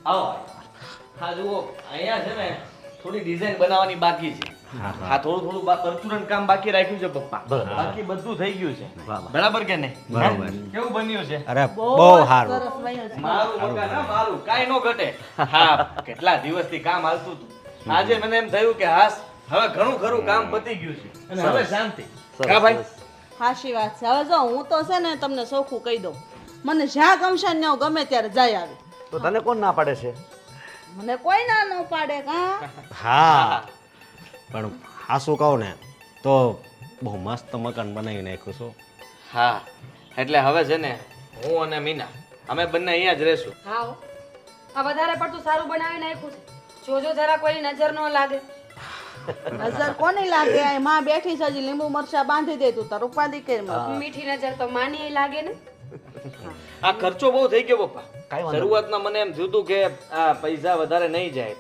આવો હા જુઓ અહીંયા છે ને થોડી ડિઝાઇન બનાવવાની બાકી છે હા થોડું પરચુરણ કામ બાકી રાખ્યું છે પપ્પા બાકી બધું થઈ ગયું છે બરાબર કે નહીં બરાબર. કેવું બન્યું છે અરે બહુ બહુ સારું સરસ બન્યું છે. મારું મકાન હા મારું કાઈ નો ઘટે હા કેટલા દિવસથી કામ હાલતું હતું આજે મને એમ થયું કે હાસ હવે ઘણું ખરું કામ પતી ગયું છે અને હવે શાંતિ હા ભાઈ હાચી વાત છે. હવે જો હું તો છે ને તમને ચોખ્ખું કહી દઉં, મને જ્યાં ગમશે ને હું ગમે ત્યારે જઈ આવી. તો તને કોણ ના પાડે છે? મને કોઈ ના ન પાડે કા. હા પણ હાસું કહું ને તો બહુ મસ્ત મકાન બનાવી નાખ્યું છું. હા એટલે હવે છે ને હું અને મીના અમે બંને અહીંયા જ રહેશું હા હો. આ વધારે પડતું સારું બનાવી નાખ્યું છે. જોજો જરા કોઈની નજર ન લાગે. નજર કોની લાગે? આ માં બેઠી છે, હજી લીંબુ મરચા બાંધી દે તું તાર ઉપાધિ કરી મત. મીઠી નજર તો માની લાગે ને. આ ખર્ચો બહુ થઈ ગયો પપ્પા કાંઈ વાંધો શરૂઆતમાં મને એમ થયું હતું કે આ પૈસા વધારે નહીં જાય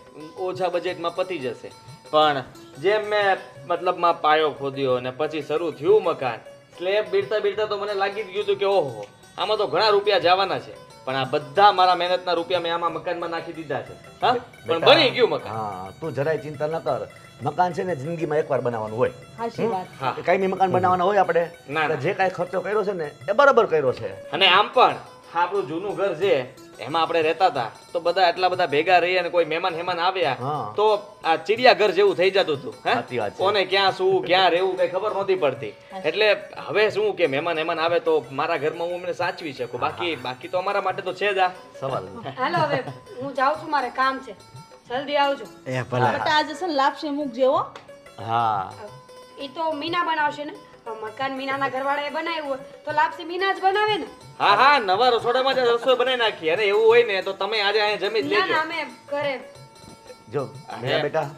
ઓછા બજેટમાં પતી જશે પણ જેમ મેં મતલબમાં પાયો ખોદ્યો અને પછી શરૂ થયું મકાન સ્લેબ બીડતા બીડતા તો મને લાગી જ ગયું હતું કે ઓહો આમાં તો ઘણા રૂપિયા જવાના છે પણ આ બધા મારા મહેનતના રૂપિયા મેં આમાં મકાનમાં નાખી દીધા છે હા પણ બની ગયું મકાન હા તું જરાય ચિંતા ન કર. મકાન છે ને જિંદગીમાં એકવાર બનાવવાનું હોય. હાચી વાત. હા કાંઈ મકાન બનાવવાના હોય આપણે ના, ના. એટલે જે કાંઈ ખર્ચો કર્યો છે ને એ બરાબર કર્યો છે. અને આમ પણ આપણું જૂનું ઘર છે એમાં આપણે રહેતા હતા તો બધા એટલા બધા ભેગા રહી અને કોઈ મહેમાન હેમાન આવ્યા હા. તો આ ચિડિયા ઘર જેવું થઈ જતું હતું હે? સાચી વાત છે. કોને ક્યાં શું ક્યાં રહેવું કઈ ખબર નહોતી પડતી એટલે હવે શું કે મહેમાન હેમાન આવે તો મારા ઘરમાં હું એમને સાચવી શકું બાકી તો અમારા માટે તો છે જ આ સવાલ હાલો હવે હું જાઉં છું, મારે કામ છે. જલ્દી આવજો. એ ભલે બટા આજે છે ને લાપસી મૂકજે હો. હા એ તો મીના બનાવશે ને. મકાન મીનાના ઘરવાળાએ બનાવ્યું હોય તો લાપસી મીના જ બનાવે ને. હા હા નવા રસોડામાં જ રસોઈ બનાવી નાખી અને એવું હોય ને તો તમે આજે અહીંયા જમી જ ના લેજો ના અમે ઘરે. જો મેરા બેટા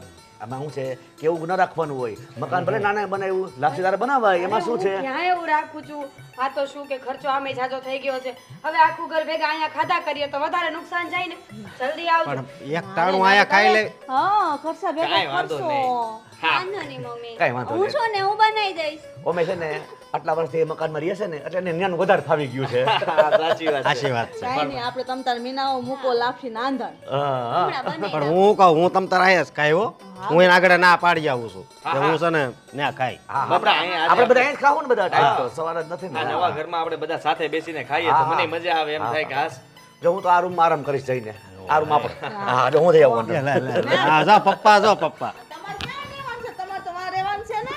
આમાં શું છે કેવું ન રાખવાનું હોય. મકાન ભલે નાના બનાવ્યું લાપસીદાર બનાવાય એમાં શું છે? ક્યાં એવું રાખું છું. આ તો શું કે ખર્ચો આમે જાજો થઈ ગયો છે. હવે આખું ઘર ભેગા અહીંયા ખાધા કરીએ તો વધારે નુકસાન જાય ને. જલ્દી આવજો. પણ એક ટાણું આયા ખાઈ લે. હા ખર્ચા ભેગા કાંઈ વાંધો કરશો. નહીં. હા વાંધો નહીં મમ્મી, કાંઈ વાંધો હું નહીં. છું ને હું બનાવી દઈશ. ઓમે છે ને આટલા વર્ષથી એ મકાનમાં રહે છે ને એટલે એને જ્ઞાન વધારે ફાવી ગયું છે. હા, સાચી વાત છે સાચી વાત છે. કાંઈ નહીં, આપણે તમ તાર મીનાઓ મૂકો લાપસી નાંધણ. હા, હા. હમણાં બનાવી પણ હું કહું હું તમ તાર આયા જ ખાઈ હો. હું એને આગળ ના પાડી આવું છું કે હું છે ને ત્યાં ખાઈ. હા, બાપરા, અહીંયા આપણે આજે બધા અહીંયા જ ખાવું ને બધા ટાઈમ તો સવાર જ નથી આ ને. નવા ઘરમાં આપણે બધા સાથે બેસીને ખાઈએ તો મને મજા આવે એમ થાય કે હાસ જો હું તો આ રૂમમાં આરામ કરીશ જઈને. આ રૂમ આપણે. હા જો હું જઈ આવું અંદર. લે. હા જો પપ્પા જો પપ્પા. તમારે ક્યાં રહેવાનું છે? તમારે તો વાં રહેવાનું છે ને.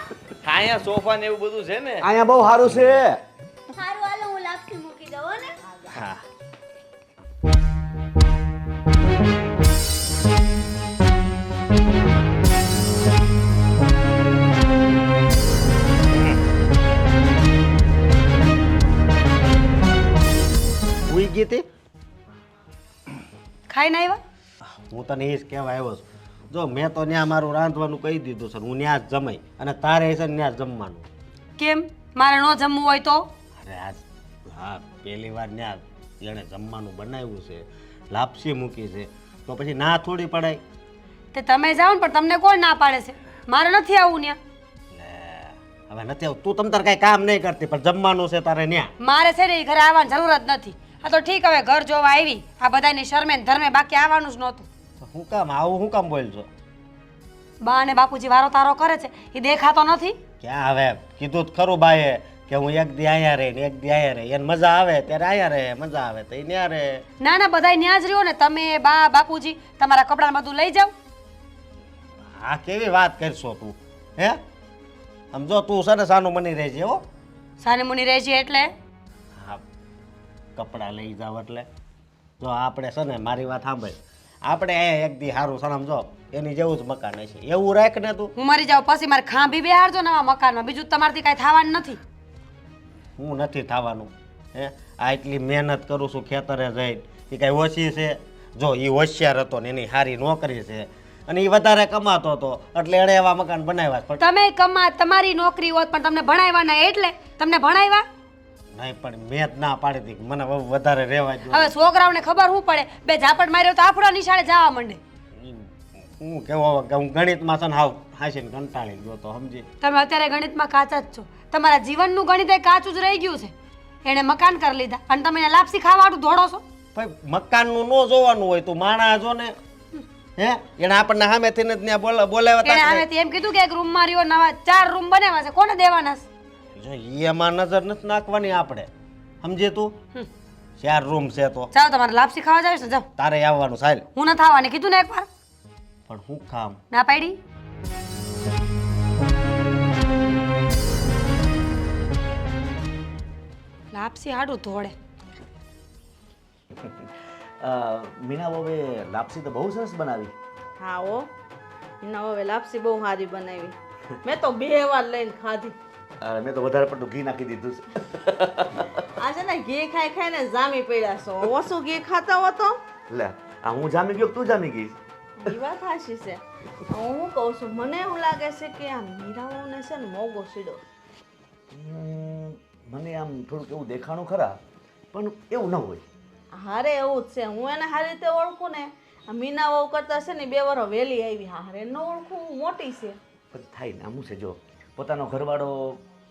અહીંયા સોફા ને એવું બધું છે ને અહીંયા બહુ સારું છે. સારું હાલો હું લાપસી મૂકી દઉં હો ને. હા ઉઈ ગઈ તી? ખાઈને આવ્યા? હું તને એ જ કહેવા આવ્યો છું. જો મેં તો ત્યાં મારું રાંધવાનું કહી દીધું છે હું ત્યાં જ જમાઈ અને તારે છે ને ત્યાં જ જમવાનું. કેમ મારે ન જમવું હોય તો? અરે આજ હા પહેલી વાર ત્યાં એણે જમવાનું બનાવ્યું છે લાપસી મૂકી છે તો પછી ના થોડી પડાય. તે તમે જાઓ ને પણ તમને કોણ ના પાડે છે? મારે નથી આવવું ત્યાં. લે હવે નથી આવું. તું તમ તાર કાંઈ કામ નહીં કરતી પણ જમવાનું છે તારે ત્યાં. મારે છે ને ઈ ઘરે આવવાની જરૂર જ નથી. આ તો ઠીક હવે ઘર જોવા આવી આ બધાની શરમે ને ધર્મે બાકી આવવાનું જ નહોતું. હું કામ આવું હું કામ બોલજો? બા અને બાપુજી વારો તારો કરે છે એ દેખાતો નથી. ક્યાં હવે કીધું જ ખરું બાએ કે હું એક દી અહીંયા રહે ને એક દી અહીંયા રહે એને મજા આવે ત્યારે અહીંયા રહે મજા આવે તો એ ત્યાં રહે. ના ના બધાય ન્યા જ રહ્યો ને. તમે બા બાપુજી તમારા કપડાં બધું લઈ જાઓ. આ કેવી વાત કરશો તું હે? સમજો તું છે ને સાનું મની રહેજે હો. સાને મુની રહે છે એટલે હા કપડાં લઈ જાવ એટલે જો આપણે છે ને મારી વાત સાંભળ આપણે અહીંયા એક દી સારું છે સમજો એની જેવું જ મકાન હશે એવું રાખ ને તું. હું મરી જાઉં પછી મારે ખાંભી બેહાડજો નવા મકાનમાં. બીજું તમારથી કાંઈ થવાનું નથી. હું નથી થવાનું હે આ એટલી મહેનત કરું છું ખેતરે જઈને એ કાંઈ ઓછી છે? જો એ હોશિયાર હતો ને એની સારી નોકરી છે અને એ વધારે કમાતો હતો એટલે એણે એવા મકાન બનાવ્યા છે. પણ તમે કમા તમારી નોકરી હોત પણ તમને ભણાવ્યા ના એટલે તમને ભણાવ્યા. નહીં પણ મેં જ ના પાડી હતી કે મને વધારે રહેવા દો. હવે છોકરાઓને ખબર શું પડે બે ઝાપટ માર્યો તો આફડા નિશાળે જવા માંડે. હું કેવો કે હું ગણિતમાં છે ને હાવ હાસીને કંટાળી ગયો તો સમજી. તમે અત્યારે ગણિતમાં કાચા જ છો. તમારા જીવનનું ગણિત એ કાચું જ રહી ગયું છે. એણે મકાન કરી લીધા અને તમે એને લાપસી ખાવાડું દોડો છો. ભાઈ મકાનનું ન જોવાનું હોય તું માણા જો ને હે એને આપણને સામેથી જ ત્યાં બોલાવ્યા એને તા આમેથી એમ કીધું કે એક રૂમ માં રહ્યો, નવા 4 રૂમ બનાવ્યા છે, કોને દેવાના છે? જો એમાં નજર નથી નાખવાની આપણે સમજે તું 4 રૂમ છે તો ચાલો તમારે લાપસી ખાવા જાવ છે, જાઓ. તારે આવવાનું સાહેબ હું ન ખાવાની કીધું ને એકવાર, પણ હું ખામ ના પાડી. લાપસી હાડું ધોળે. મીના બહુએ લાપસી તો બહુ સરસ બનાવી. હા હો એના હવે લાપસી બહુ સારી બનાવી. મેં તો 2 વાર લઈને ખાધી. મેં તો વધારે પડતું ઘી નાખી દીધું છે. આજે ને ઘી ખાઈ ખાઈને જામી પડ્યા છો. ઓછું ઘી ખાતા હો તો લે આ હું જામી ગયો કે તું જામી ગઈ? ઈ વાત સાચી છે. હું કહું છું મને એવું લાગે છે કે આ મીરાઓને છે ને મોગો સીડો. મને આમ થોડુંક એવું દેખાણું ખરા, પણ એવું ન હોય. હારે એવું જ છે. હું એને સારી રીતે ઓળખું ને, આ મીના વહુ કરતા છે ને 2 વર્ષ વહેલી આવી. હારે ન ઓળખું, હું મોટી છે. પછી થાય ને આમ છે, જો પોતાનો ઘરવાળો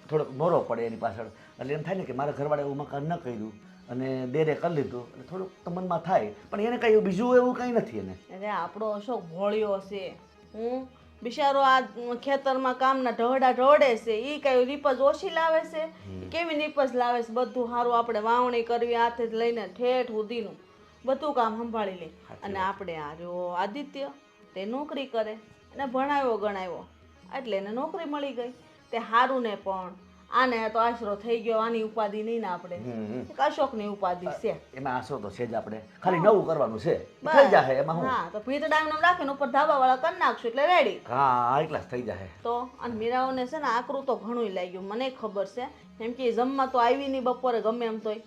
થોડોક મોરો પડે એની પાછળ, એટલે એમ થાય ને કે મારા ઘરવાળે એવું મકાન ન કર્યું અને દેરે કરી લીધું એટલે થોડુંક તો મનમાં થાય, પણ એને કાંઈ બીજું એવું કાંઈ નથી એને. અરે આપણો અશોક ભોળ્યો છે. હું બિચારો આ ખેતરમાં કામના ઢહડા ઢહડે છે. એ કઈ નીપજ ઓછી લાવે છે? કેવી નીપજ લાવે છે? બધું સારું આપણે વાવણી કરવી હાથે જ લઈને ઠેઠ સુધીનું બધું કામ સંભાળી લે. અને આપણે આ જો આદિત્ય તે નોકરી કરે અને ભણાવ્યો ગણાવ્યો એટલે એને નોકરી મળી ગઈ. તે સારું ને પણ આને તો આશરો થઈ ગયો. આની ઉપાધિ નહીં ને આપણે અશોકની ઉપાધિ છે. એમાં આશરો તો છે જ, આપણે ખાલી નવું કરવાનું છે, થઈ જાય એમાં હું. હા તો ભીતડા એમ રાખીને ઉપર ધાબા વાળા કરી નાખશું એટલે રેડી. હા એટલા જ થઈ જાય. તો અને મીરાઓને છે ને આકરું તો ઘણું લાગ્યું, મને ખબર છે. કેમ કે જમવા તો આવી નહીં બપોરે ગમે એમ તોય.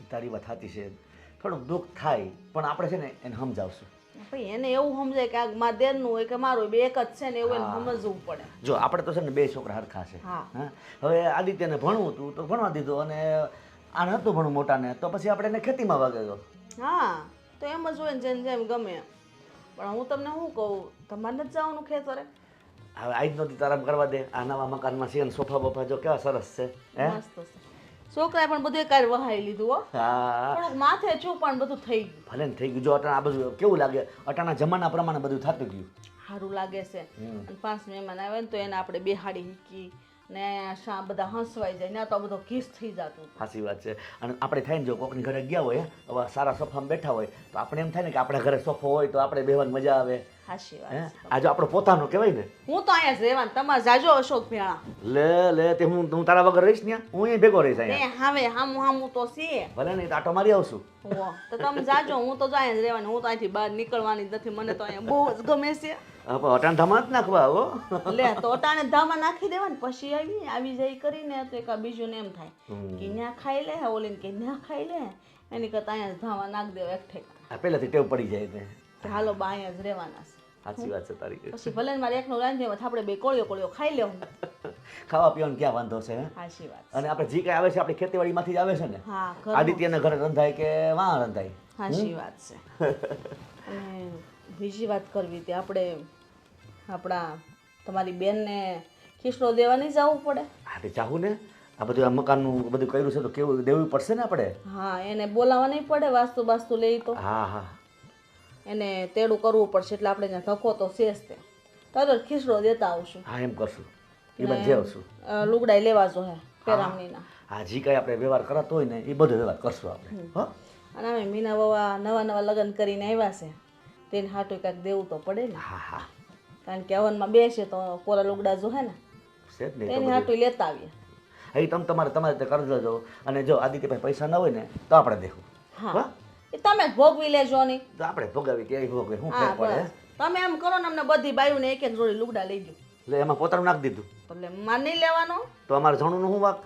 તારી વાત સાચી છે, થોડુંક દુઃખ થાય પણ આપણે છે ને એને સમજાવશું. ભાઈ એને એવું સમજાય કે આ મારા દેરનું હોય કે મારું બે એક જ છે ને એવું એને સમજવું પડે. જો આપણે તો છે ને 2 છોકરા હરખા છે. હા. હા હવે આદિત્યને ભણવું હતું તો ભણવા દીધું, અને આને હતું ભણવું મોટાને તો પછી આપણે એને ખેતીમાં વાગેલો. હા તો એમ જ હોય ને જેમ જેમ ગમે. પણ હું તમને શું કહું, તમારે નથી જવાનું ખેતરે? હવે આજ નહોતી તારામ કરવા દે. આ નવા મકાનમાં છે ને સોફા બોફા જો કેવા સરસ છે. હે મસ્ત છે. છોકરાએ પણ બધું કાલ વહાઈ લીધું હો. હા થોડુંક માથે છું પણ બધું થઈ ગયું. ભલે ને થઈ ગયું. જો અટાણા આ બધું કેવું લાગે, અટાણા જમાના પ્રમાણે બધું થતું ગયું. સારું લાગે છે. અને 5 મહેમાન આવે ને તો એને આપણે બેહાડી મૂકી ને બધા હસવાઈ જાય ને તો બધો કિસ થઈ જતું. સાચી વાત છે. અને આપણે થાય ને જો કોકની ઘરે ગયા હોય, હવે સારા સોફામાં બેઠા હોય તો આપણે એમ થાય ને કે આપણા ઘરે સોફો હોય તો આપણે બેહવાની મજા આવે. સાચી હે વાત. આ જો આપણો પોતાનો કહેવાય ને. હું તો અહીંયા જ રહેવાનું. તમારે જાજો અશોક ભેળા. લે તે હું તારા વગર રહીશ ને, હું અહીં ભેગો રહીશ તે અહીંયા. હવે હામું તો છે. ભલે નહીં તો આટો મારી આવશું. હો તો તમે જાજો. હું તો અહીંયા જ રહેવાની. હું તો અહીંથી બહાર નીકળવાની જ નથી. મને તો અહીંયા બહુ જ ગમે છે. હા પણ અટાણ ધામા જ નાખવા હો. લે તો અટાણે ધામા નાખી દેવાની. પછી આવી જાય કરીને તો એક બીજું ને એમ થાય કે ન્યા ખાઈ લે, ઓલીને કે ન્યા ખાઈ લે, એની કરતા અહીંયા જ ધામા નાખી દેવા એક ઠેક. આ પહેલાથી ટેવ પડી જાય ને. તો હાલો બા અહીંયા જ રહેવાના છે. સાચી વાત છે તારી. પછી ભલે ને મારે એકનો રાંધે આપણે બે કોળિયો ખાઈ લેવું. ખાવા પીવાનું ક્યાં વાંધો છે? હે? સાચી વાત. અને આપણે જે કાંઈ આવે છે આપણી ખેતીવાડીમાંથી જ આવે છે ને. હા ઘરનું. આદિત્યના ઘરે રંધાય કે વાં રંધાય. સાચી વાત છે. અને બીજી વાત કરવી હતી આપણે આપણા તમારી બેનને ખીસડો દેવા નહીં જવું પડે? હા તે ચાહું ને, આ બધું આ મકાનનું બધું કર્યું છે તો કેવું દેવું પડશે ને આપણે. હા એને બોલાવવા નહીં પડે. વાસ્તુ લઈ તો હા હા એને તેડું કરવું પડશે એટલે આપણે ત્યાં ધક્કો તો છે જ. તે તરત ખીસડો દેતા આવશું. હા એમ કરશું. એ બધે આવશું. લુગડાઈ લેવા જો હે પેરામણીના. હા જે કાંઈ આપણે વ્યવહાર કરાતો હોય ને એ બધો વ્યવહાર કરશું આપણે. હો અને અમે મીના બાવા નવા લગ્ન કરીને આવ્યા છે તેને હાટું કાંઈક દેવું તો પડે ને. હા હા કારણ કે હવનમાં બેસે તો કોરા લુગડા જો હે ને છે જ નહીં. તેની હાટું લેતા આવીએ. અહીં તમારે રીતે કરજ લેજો. અને જો આદિત્ય પાસે પૈસા ના હોય ને તો આપણે દેવું. હા એ તમે જ ભોગવી લેજો નહીં. તો આપણે ભોગાવી કે એ ભોગવે શું હા ફેર પડે. બસ તમે એમ કરો ને અમને બધી બાયુને એક જોડી લુગડા લઈ દો. એટલે એમાં પોતાનું નાખી દીધું એટલે માર નહીં લેવાનો તો અમારે જણુનું શું વાક.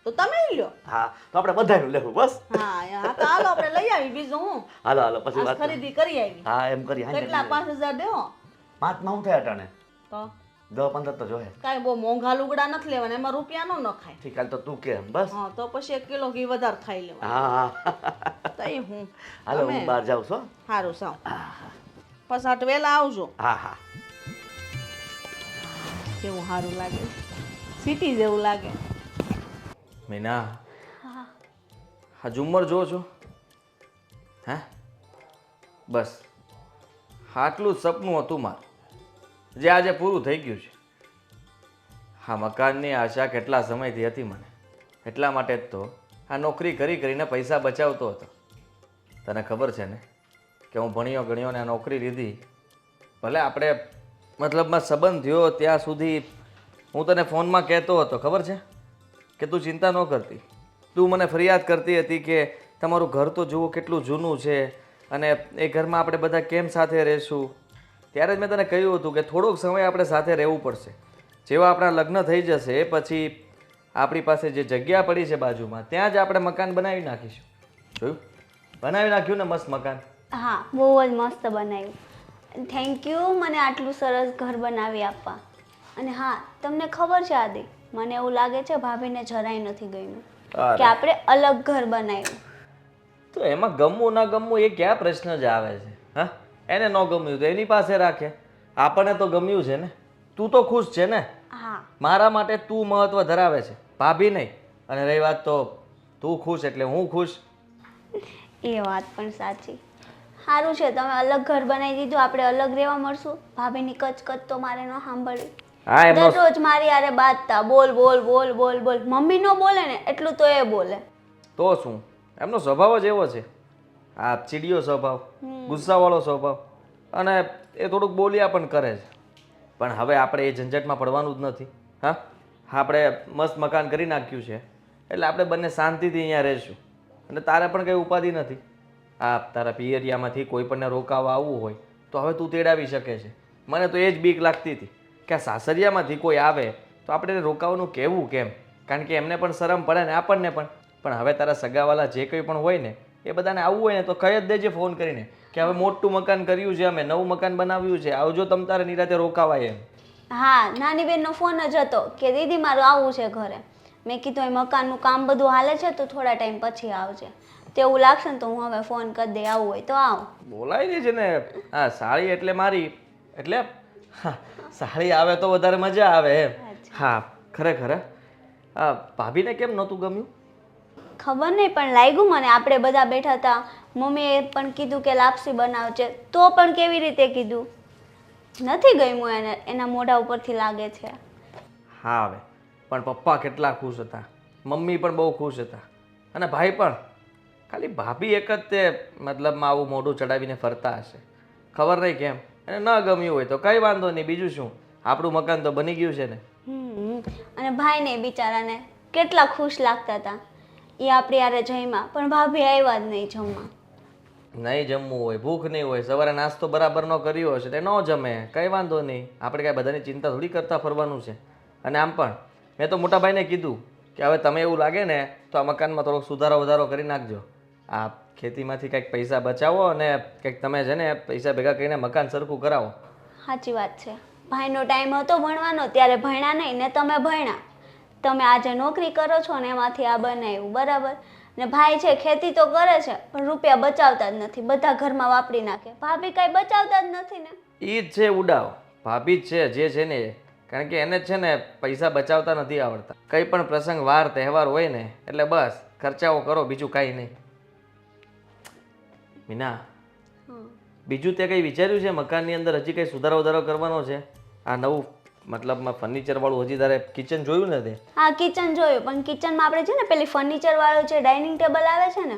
તો તમે લ્યો. હા તો આપણે બધાનું લેવું બસ. હા તો હાલો આપણે લઈ આવી. બીજું હું હાલો પછી આજ વાત કરીએ. ખરીદી કરી આવી. હા એમ કરી. કેટલા 5000 દેવો 5માં હું થયા અટાણે તો 10-15 તો જોહે. કાંઈ બહુ મોંઘા લુગડા નથી લેવાના. એમાં રૂપિયા નો નખાય. ઠીક હાલ તો તું કેમ બસ. હા તો પછી 1 કિલો ઘી વધારે ખાઈ લેવાનું. હા હા તઈ હું હાલો હું બહાર જાઉં છું. સારું સાવ પછાટ વહેલા આવજો. હા હા કેવું સારું લાગે. સિટી જેવું લાગે. મીના આ ઝુમ્મર જો છો હે બસ આટલું જ સપનું હતું મારું જે આજે પૂરું થઈ ગયું છે. આ મકાનની આશા કેટલા સમયથી હતી મને, એટલા માટે જ તો આ નોકરી કરીને પૈસા બચાવતો હતો. તને ખબર છે ને કે હું ભણ્યો ગણ્યો ને આ નોકરી લીધી, ભલે આપણે મતલબમાં સંબંધ થયો ત્યાં સુધી હું તને ફોનમાં કહેતો હતો, ખબર છે કે તું ચિંતા ન કરતી. તું મને ફરિયાદ કરતી હતી કે તમારું ઘર તો જુઓ કેટલું જૂનું છે અને એ ઘરમાં આપણે બધા કેમ સાથે રહીશું. ત્યારે જ મેં તને કહ્યું હતું કે થોડોક સમય આપણે સાથે રહેવું પડશે. જેવા આપણા લગ્ન થઈ જશે પછી આપણી પાસે જે જગ્યા પડી છે બાજુમાં ત્યાં જ આપણે મકાન બનાવી નાખીશું. જોયું, બનાવી નાખ્યું ને મસ્ત મકાન. હા, બહુ જ મસ્ત બનાવ્યું. થેન્ક યુ મને આટલું સરસ ઘર બનાવી આપવા. અને હા, તમને ખબર છે આદિ, મને એવું લાગે છે ભાભીને જરાય નથી ગમ્યું કે આપણે અલગ ઘર બનાવ્યું. તો એમાં ગમવું ના ગમવું એ ક્યાં પ્રશ્ન જ આવે છે? હા, એને ન ગમ્યું તો એની પાસે રાખે, આપણને તો ગમ્યું છે ને. તું તો ખુશ છે ને? હા, મારા માટે તું મહત્વ ધરાવે છે, ભાભી નહીં. અને રહી વાત તો તું ખુશ એટલે હું ખુશ. એ વાત પણ સાચી. સારું છે તમે અલગ ઘર બનાવી દીધું, આપણે અલગ રહેવા મળશું. ભાભીની કચકચ તો મારે ન સાંભળવી. હા, એમનો દરરોજ મારી હારે બાતતા બોલ બોલ બોલ બોલ બોલ. મમ્મી ન બોલે ને એટલું તો એ બોલે. તો શું, એમનો સ્વભાવ જ એવો છે. આ ચીડિયો સ્વભાવ, ગુસ્સાવાળો સ્વભાવ, અને એ થોડુંક બોલ્યા પણ કરે છે. પણ હવે આપણે એ ઝંઝટમાં પડવાનું જ નથી. હા, આપણે મસ્ત મકાન કરી નાખ્યું છે એટલે આપણે બંને શાંતિથી અહીંયા રહીશું. અને તારે પણ કંઈ ઉપાધિ નથી. આ તારા પિયરિયામાંથી કોઈ પણને રોકાવા આવવું હોય તો હવે તું તેડાવી શકે છે. મને તો એ જ બીક લાગતી હતી કે આ સાસરિયામાંથી કોઈ આવે તો આપણે એને રોકાવાનું કહેવું કેમ, કારણ કે એમને પણ શરમ પડે ને આપણને પણ. પણ હવે તારા સગાવાલા જે કંઈ પણ હોય ને એ બધાને આવવું હોય ને તો કહી જ દેજે ફોન કરીને કે હવે મોટું મકાન કર્યું છે, અમે નવું મકાન બનાવ્યું છે, આવજો તમ તારે નિરાતે રોકાવાય એમ. હા, નાની બેનનો ફોન જ હતો કે દીદી મારું આવવું છે ઘરે. મેં કીધું એ મકાનનું કામ બધું હાલે છે તો થોડા ટાઈમ પછી આવજે. તેવું લાગશે ને તો હું હવે ફોન કરી દે, આવવું હોય તો આવ. બોલાય દે છે ને. હા, સાળી એટલે મારી એટલે હા, સાળી આવે તો વધારે મજા આવે એમ. હા, ખરેખર હા. ભાભીને કેમ નહોતું ગમ્યું? ખબર નહીં પણ લાગ્યું મને. આપણે બધા બેઠા હતા, મમ્મીએ પણ કીધું કે લાપસી બનાવજે, તો પણ કેવી રીતે કીધું, નથી ગમ્યું એને. એના મોઢા ઉપરથી લાગે છે. હા, હવે પણ પપ્પા કેટલા ખુશ હતા, મમ્મી પણ બહુ ખુશ હતા અને ભાઈ પણ. ખાલી ભાભી એક જ તે મતલબમાં આવું મોઢું ચડાવીને ફરતા હશે. ખબર નહીં કેમ. એને ન ગમ્યું હોય તો કંઈ વાંધો નહીં, બીજું શું, આપણું મકાન તો બની ગયું છે ને. અને ભાઈને બિચારાને કેટલા ખુશ લાગતા હતા. એ આપણી હારે જમ્યા પણ ભાભી આવ્યા જ નહીં જમવા. નહીં જમવું હોય, ભૂખ નહીં હોય, સવારે નાસ્તો બરાબર ન કર્યો હશે તે ન જમે, કંઈ વાંધો નહીં. આપણે કાંઈ બધાની ચિંતા થોડી કરતા ફરવાનું છે. અને આમ પણ મેં તો મોટા ભાઈને કીધું કે હવે તમે એવું લાગે ને તો આ મકાનમાં થોડોક સુધારો વધારો કરી નાખજો. આ ખેતીમાંથી કંઈક પૈસા બચાવો અને કંઈક તમે છે ને પૈસા ભેગા કરીને મકાન સરખું કરાવો. સાચી વાત છે. ભાઈનો ટાઈમ હતો ભણવાનો ત્યારે ભણ્યા નહીં ને તમે ભણ્યા. તમે આજે નોકરી કરો છો ને એમાંથી આ બનાવ્યું, બરાબર. ને ભાઈ છે ખેતી તો કરે છે પણ રૂપિયા બચાવતા જ નથી, બધા ઘરમાં વાપરી નાખે. ભાભી કાંઈ બચાવતા જ નથી ને. એ જ છે ઉડાવ, ભાભી જ છે જે છે ને એ. કારણ કે એને જ છે ને પૈસા બચાવતા નથી આવડતા. કંઈ પણ પ્રસંગ વાર તહેવાર હોય ને એટલે બસ ખર્ચાઓ કરો, બીજું કાંઈ નહીં. મીના, બીજું તે કંઈ વિચાર્યું છે મકાનની અંદર હજી કંઈ સુધારો વધારો કરવાનો છે? આ નવું મતલબમાં ફર્નિચર વાળું હજી તારે કિચન જોયું ને તે? હા, કિચન જોયું પણ કિચનમાં આપણે છે ને પેલી ફર્નિચર વાળું છે ડાઇનિંગ ટેબલ આવે છે ને,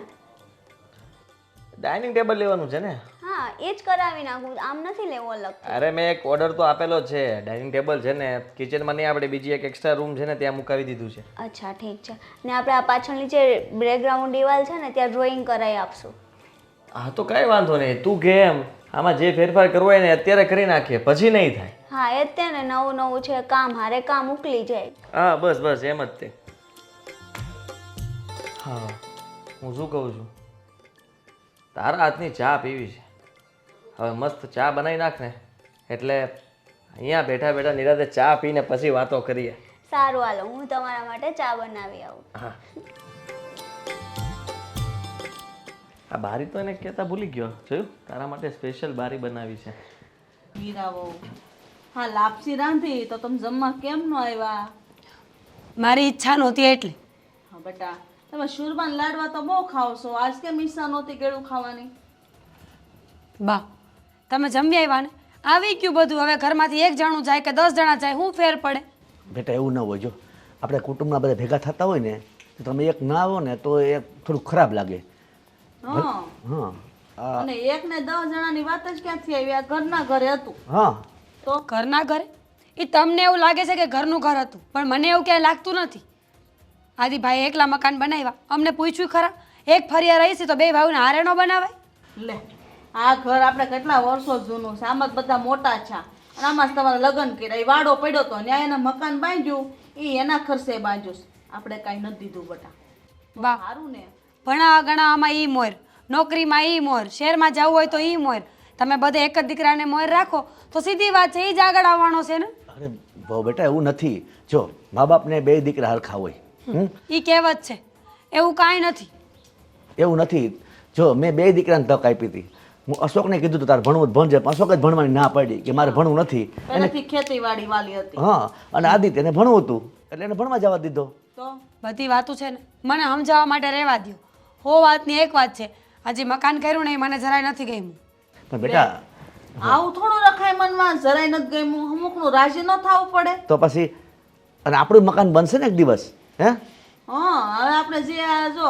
ડાઇનિંગ ટેબલ લેવાનું છે ને? હા, એ જ કરાવી નાખું, આમ નથી લેવું અલગ. અરે મેં એક ઓર્ડર તો આપેલો છે. ડાઇનિંગ ટેબલ છે ને કિચનમાં નહીં, આપણે બીજી એક એક્સ્ટ્રા રૂમ છે ને ત્યાં મુકાવી દીધું છે. અચ્છા, ઠીક છે. ને આપણે આ પાછળની જે બેકગ્રાઉન્ડ દિવાલ છે ને ત્યાં ડ્રોઈંગ કરાવી આપશું. હા, તો કાંઈ વાંધો નહીં, તું કે એમ. આમાં જે ફેરફાર કરવો હોય ને અત્યારે કરી નાખીએ, પછી નહીં થાય. હા, એ જ તે ને, નવું નવું છે, કામ હારે કામ ઉકલી જાય. હા, બસ બસ એમ જ તે. હા, હું શું કહું છું, તારા હાથની ચા પીવી છે. હવે મસ્ત ચા બનાવી નાખ ને એટલે અહીંયા બેઠા બેઠા નિરાતે ચા પીને પછી વાતો કરીએ. સારું, હાલો હું તમારા માટે ચા બનાવી આવું. હા, આ બારી તો એને કહેતા ભૂલી ગયો. જોયું, તારા માટે સ્પેશિયલ બારી બનાવી છે. મીરાવો, હા લાપસી રાંધી તો તમે જમવા કેમ ન આવ્યા? મારી ઈચ્છા નહોતી એટલે. હા બેટા, તમે શુરબાન લાડવા તો બહુ ખાવ છો, આજ કેમ ઈચ્છા નહોતી કેળું ખાવાની? બા તમે જમી આવ્યા ને, આવી ગયું બધું. હવે ઘરમાંથી એક જણું જાય કે 10 જણા જાય, શું ફેર પડે? બેટા એવું ન હોય. જો આપણે કુટુંબના બધા ભેગા થતા હોય ને તો તમે એક ના આવો ને તો એ થોડું ખરાબ લાગે. હા, હા અને 1 ને 10 જણાની વાત જ ક્યાંથી આવી? આ ઘરના ઘરે હતું હા તો. ઘરના ઘરે એ તમને એવું લાગે છે કે ઘરનું ઘર હતું, પણ મને એવું ક્યાંય લાગતું નથી. આદિભાઈ એકલા મકાન બનાવ્યા, અમને પૂછ્યું ખરા? એક ફરિયા રહી છે તો 2 ભાઈઓને હારે ન બનાવાય? લે, આ ઘર આપણે કેટલા વર્ષો જૂનું છે, આમાં જ બધા મોટા છે, અને આમાં જ તમારે લગ્ન કર્યા, એ વાડો પડ્યો તો ન્યાય એના મકાન બાંધ્યું, એ એના ખર્ચે બાંધ્યું છે. આપણે કાંઈ નથી દીધું બટા. બા સારું ને? ભણા ગણામાં ઈ મોર, નોકરીમાં ઈ મોર, શહેરમાં જવું હોય તો ઈ મોર. તમે બધે એક જ દીકરાને મોર રાખો તો સીધી વાત છે, એ જ આગળ આવવાનો છે ને. અરે બહુ બેટા એવું નથી. જો મા બાપને 2 દીકરા હરખા હોય. ઈ કહેવત છે, એવું કાંઈ નથી. એવું નથી. જો મેં 2 દીકરાને તક આપી હતી. હું અશોકને કીધું હતું તારે ભણવું જ ભણજે, પણ અશોક જ ભણવાની ના પાડી કે મારે ભણવું નથી. પહેલેથી ખેતીવાડી વાલી હતી હા, અને આદિત્યને ભણવું હતું એટલે એને ભણવા જવા દીધો. તો. બધી વાતો છે ને મને સમજાવવા માટે રહેવા દ્યો. હો વાતની એક વાત છે, હજી મકાન કર્યું ને એ મને જરાય નથી ગમ્યું. પણ બેટા આવું થોડું રખાય મનમાં? જરાય નથી ગમ્યું, અમુકનું રાજી ન થવું પડે? તો પછી અને આપણું મકાન બનશે ને એક દિવસ. હે હા, હવે આપણે જે આ જો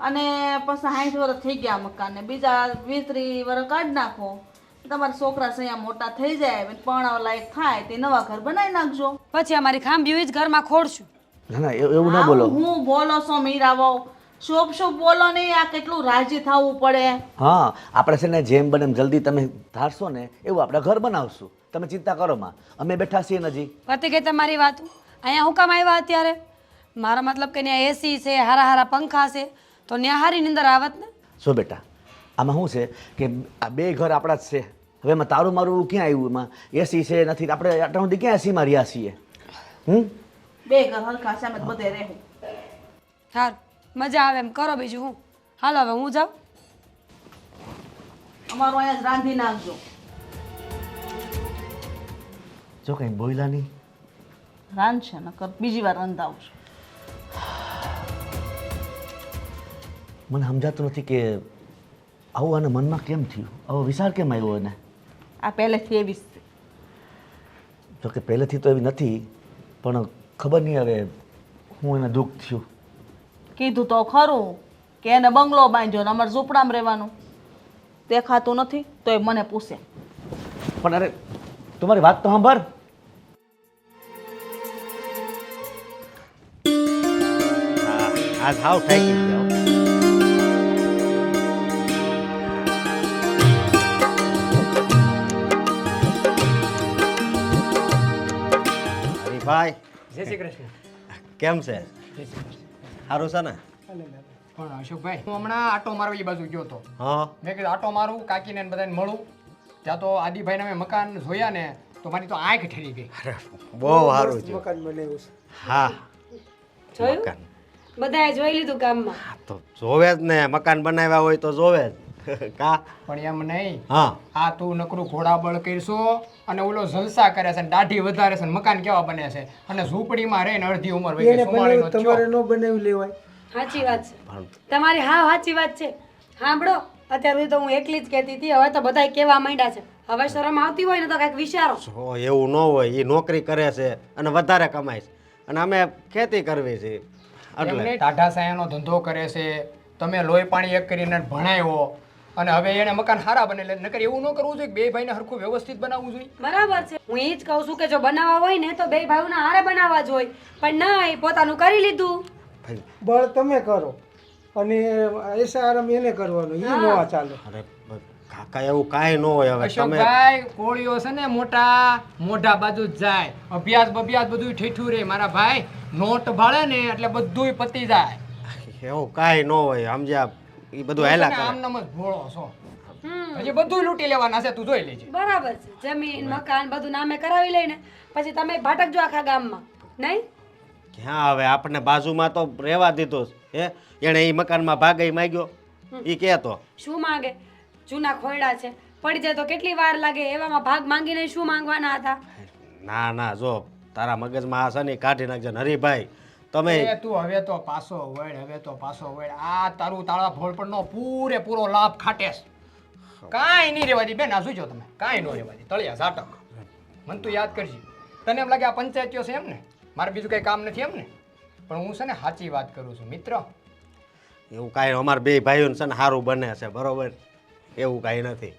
અને પછી 60 વર્ષ થઈ ગયા મકાનને, બીજા 20-30 વર્ષ કાઢી નાખો, તમારા છોકરા સૈયા મોટા થઈ જાય, પરણાવા લાયક થાય તે નવા ઘર બનાવી નાખજો. પછી અમારી ખાંભી જ ઘરમાં ખોડશું. ના ના એવું ના બોલો. હું બોલો છો મીરા વહુ? શુભ બોલો નહીં, આ કેટલું રાજી થવું પડે. હા, આપણે છે ને જેમ બને એમ જલ્દી તમે ધારશો ને એવું આપણે ઘર બનાવશું. તમે ચિંતા કરો માં, અમે બેઠા છીએ ને હજી. પતી ગઈ તમારી વાત. અહીંયા હું કામ આવ્યા અત્યારે? મારો મતલબ કે ત્યાં એસી છે, હારા હારા પંખા છે, તો ત્યાં હારી નીંદર આવત ને. શું બેટા આમાં શું છે કે આ 2 ઘર આપણા જ છે. હવે એમાં તારું મારું ક્યાં આવ્યું? એમાં એસી છે નથી, આપણે આટલા સુધી ક્યાં એસીમાં રહ્યા છીએ? 2 ઘર હરખા છે, અમે તો બધે રહેવું. સારું, મજા આવે એમ કરો, બીજું હું. હાલો હવે હું જાઉં. અમારું અહીંયા જ રાંધી નાખજો. જો કંઈ બોયલા નહીં. રાંધશે નકર બીજી વાર રંધાવશું. મને સમજાતું નથી કે આવું આના મનમાં કેમ થયું, આવો વિચાર કેમ આવ્યો એને? આ પહેલેથી એવી જ છે. જો કે પહેલેથી તો એવી નથી, પણ ખબર નહીં હવે હું એને દુઃખ થયું. કીધું તો ખરું કે એને બંગલો બાંધ્યો ને અમારે ઝૂંપડામાં રહેવાનું. દેખાતું નથી તો એ મને પૂછે. પણ અરે તમારી વાત તો સાંભળ. આ હાવ થાકી ગયા. ભાઈ જય શ્રી કૃષ્ણ. કેમ છે? સારું છે ને? પણ અશોકભાઈ હું હમણાં આટો મારવા એ બાજુ ગયો હતો. હા મેં કીધું આટો મારું, કાકીને ને બધાને મળું. ત્યાં તો આદિભાઈને મેં મકાન જોયા ને તો મારી તો આંખ ઠરી ગઈ. બહુ સારું છે. મકાન બનાવ્યું છે. હા જોયું? મકાન બધાએ જોઈ લીધું કામમાં. તો જોવે જ ને, મકાન બનાવ્યા હોય તો જોવે જ. કા પણ એમ નહીં, હા આ તું નકરું ઘોડાબળ કરશો અને ઓલો જલસા કરે છે ને દાઢી વધારે છે ને મકાન કેવા બને છે અને ઝૂંપડીમાં રહીને અડધી ઉંમર વહી ગઈ, 44 નો થયો. સાચી વાત છે તમારી. હા સાચી વાત છે. સાંભળો, અત્યારે સુધી તો હું એકલી જ કહેતી હતી, હવે તો બધાય કહેવા માંડ્યા છે. હવે શરમ આવતી હોય ને તો કંઈક વિચારો. જો એવું ન હોય, એ નોકરી કરે છે અને વધારે કમાય છે, અને અમે ખેતી કરવી છે એટલે એમને ટાઢા સાયાનો ધંધો કરે છે, તમે લોહી પાણી એક કરીને ભણાવ્યો અને હવે એને મકાન સારા બને. નકર એવું ન કરવું જોઈએ, 2 ભાઈને હરખું વ્યવસ્થિત બનાવવું જોઈએ. બરાબર છે, હું એ જ કહું છું કે જો બનાવવા હોય ને તો 2 ભાઈઓના હારે બનાવવા જ હોય, પણ નહીં, પોતાનું કરી લીધું. બળ તમે કરો અને એસા આરામ એને કરવાનો, એ નવા ચાલે. અરે કાકા એવું કાંઈ ન હોય. હવે તમે અશોકભાઈ કોળીઓ છે ને મોટા મોઢા બાજુ જ જાય, અભ્યાસ બભ્યાસ બધું ઠીઠું રે મારા ભાઈ. નોટ ભાળે ને એટલે બધુંય પતી જાય. એવું કાંઈ ન હોય, સમજ્યા? એ બધું હેલા કરે. આમ નામ જ ભોળો છો. હજી બધું લૂંટી લેવાના છે, તું જોઈ લેજે. બરાબર છે, જમીન મકાન બધું નામે કરાવી લઈને પછી તમે ભાટકજો આખા ગામમાં. નહીં ક્યાં હવે આપણને બાજુમાં તો રહેવા દીધું છે. હે એણે એ મકાનમાં ભાગે માંગ્યો, એ કહેતો શું માંગે? જૂના ખોયડા છે, પડી જાય તો કેટલી વાર લાગે, એવામાં ભાગ માંગીને શું માંગવાના હતા? ના ના, જો તારા મગજમાં આ છે ને કાઢી નાખજે ને. હરીભાઈ તમે એ તું હવે તો પાછો વળ, હવે તો પાછો વળ. આ તારું તાળા ભોળપણનો પૂરેપૂરો લાભ ખાટેસ. કાંઈ નહીં રેવા દી બેન, આ જોજો તમે, કાંઈ ન રેવા દી. તળિયા ઝાટક. મને તું યાદ કરજી. તને એમ લાગે આ પંચાયતીઓ છે એમ ને, મારે બીજું કંઈ કામ નથી એમ ને, પણ હું છે ને સાચી વાત કરું છું મિત્ર. એવું કાંઈ અમારા બે ભાઈઓને છે ને સારું બને છે, બરોબર? એવું કાંઈ નથી.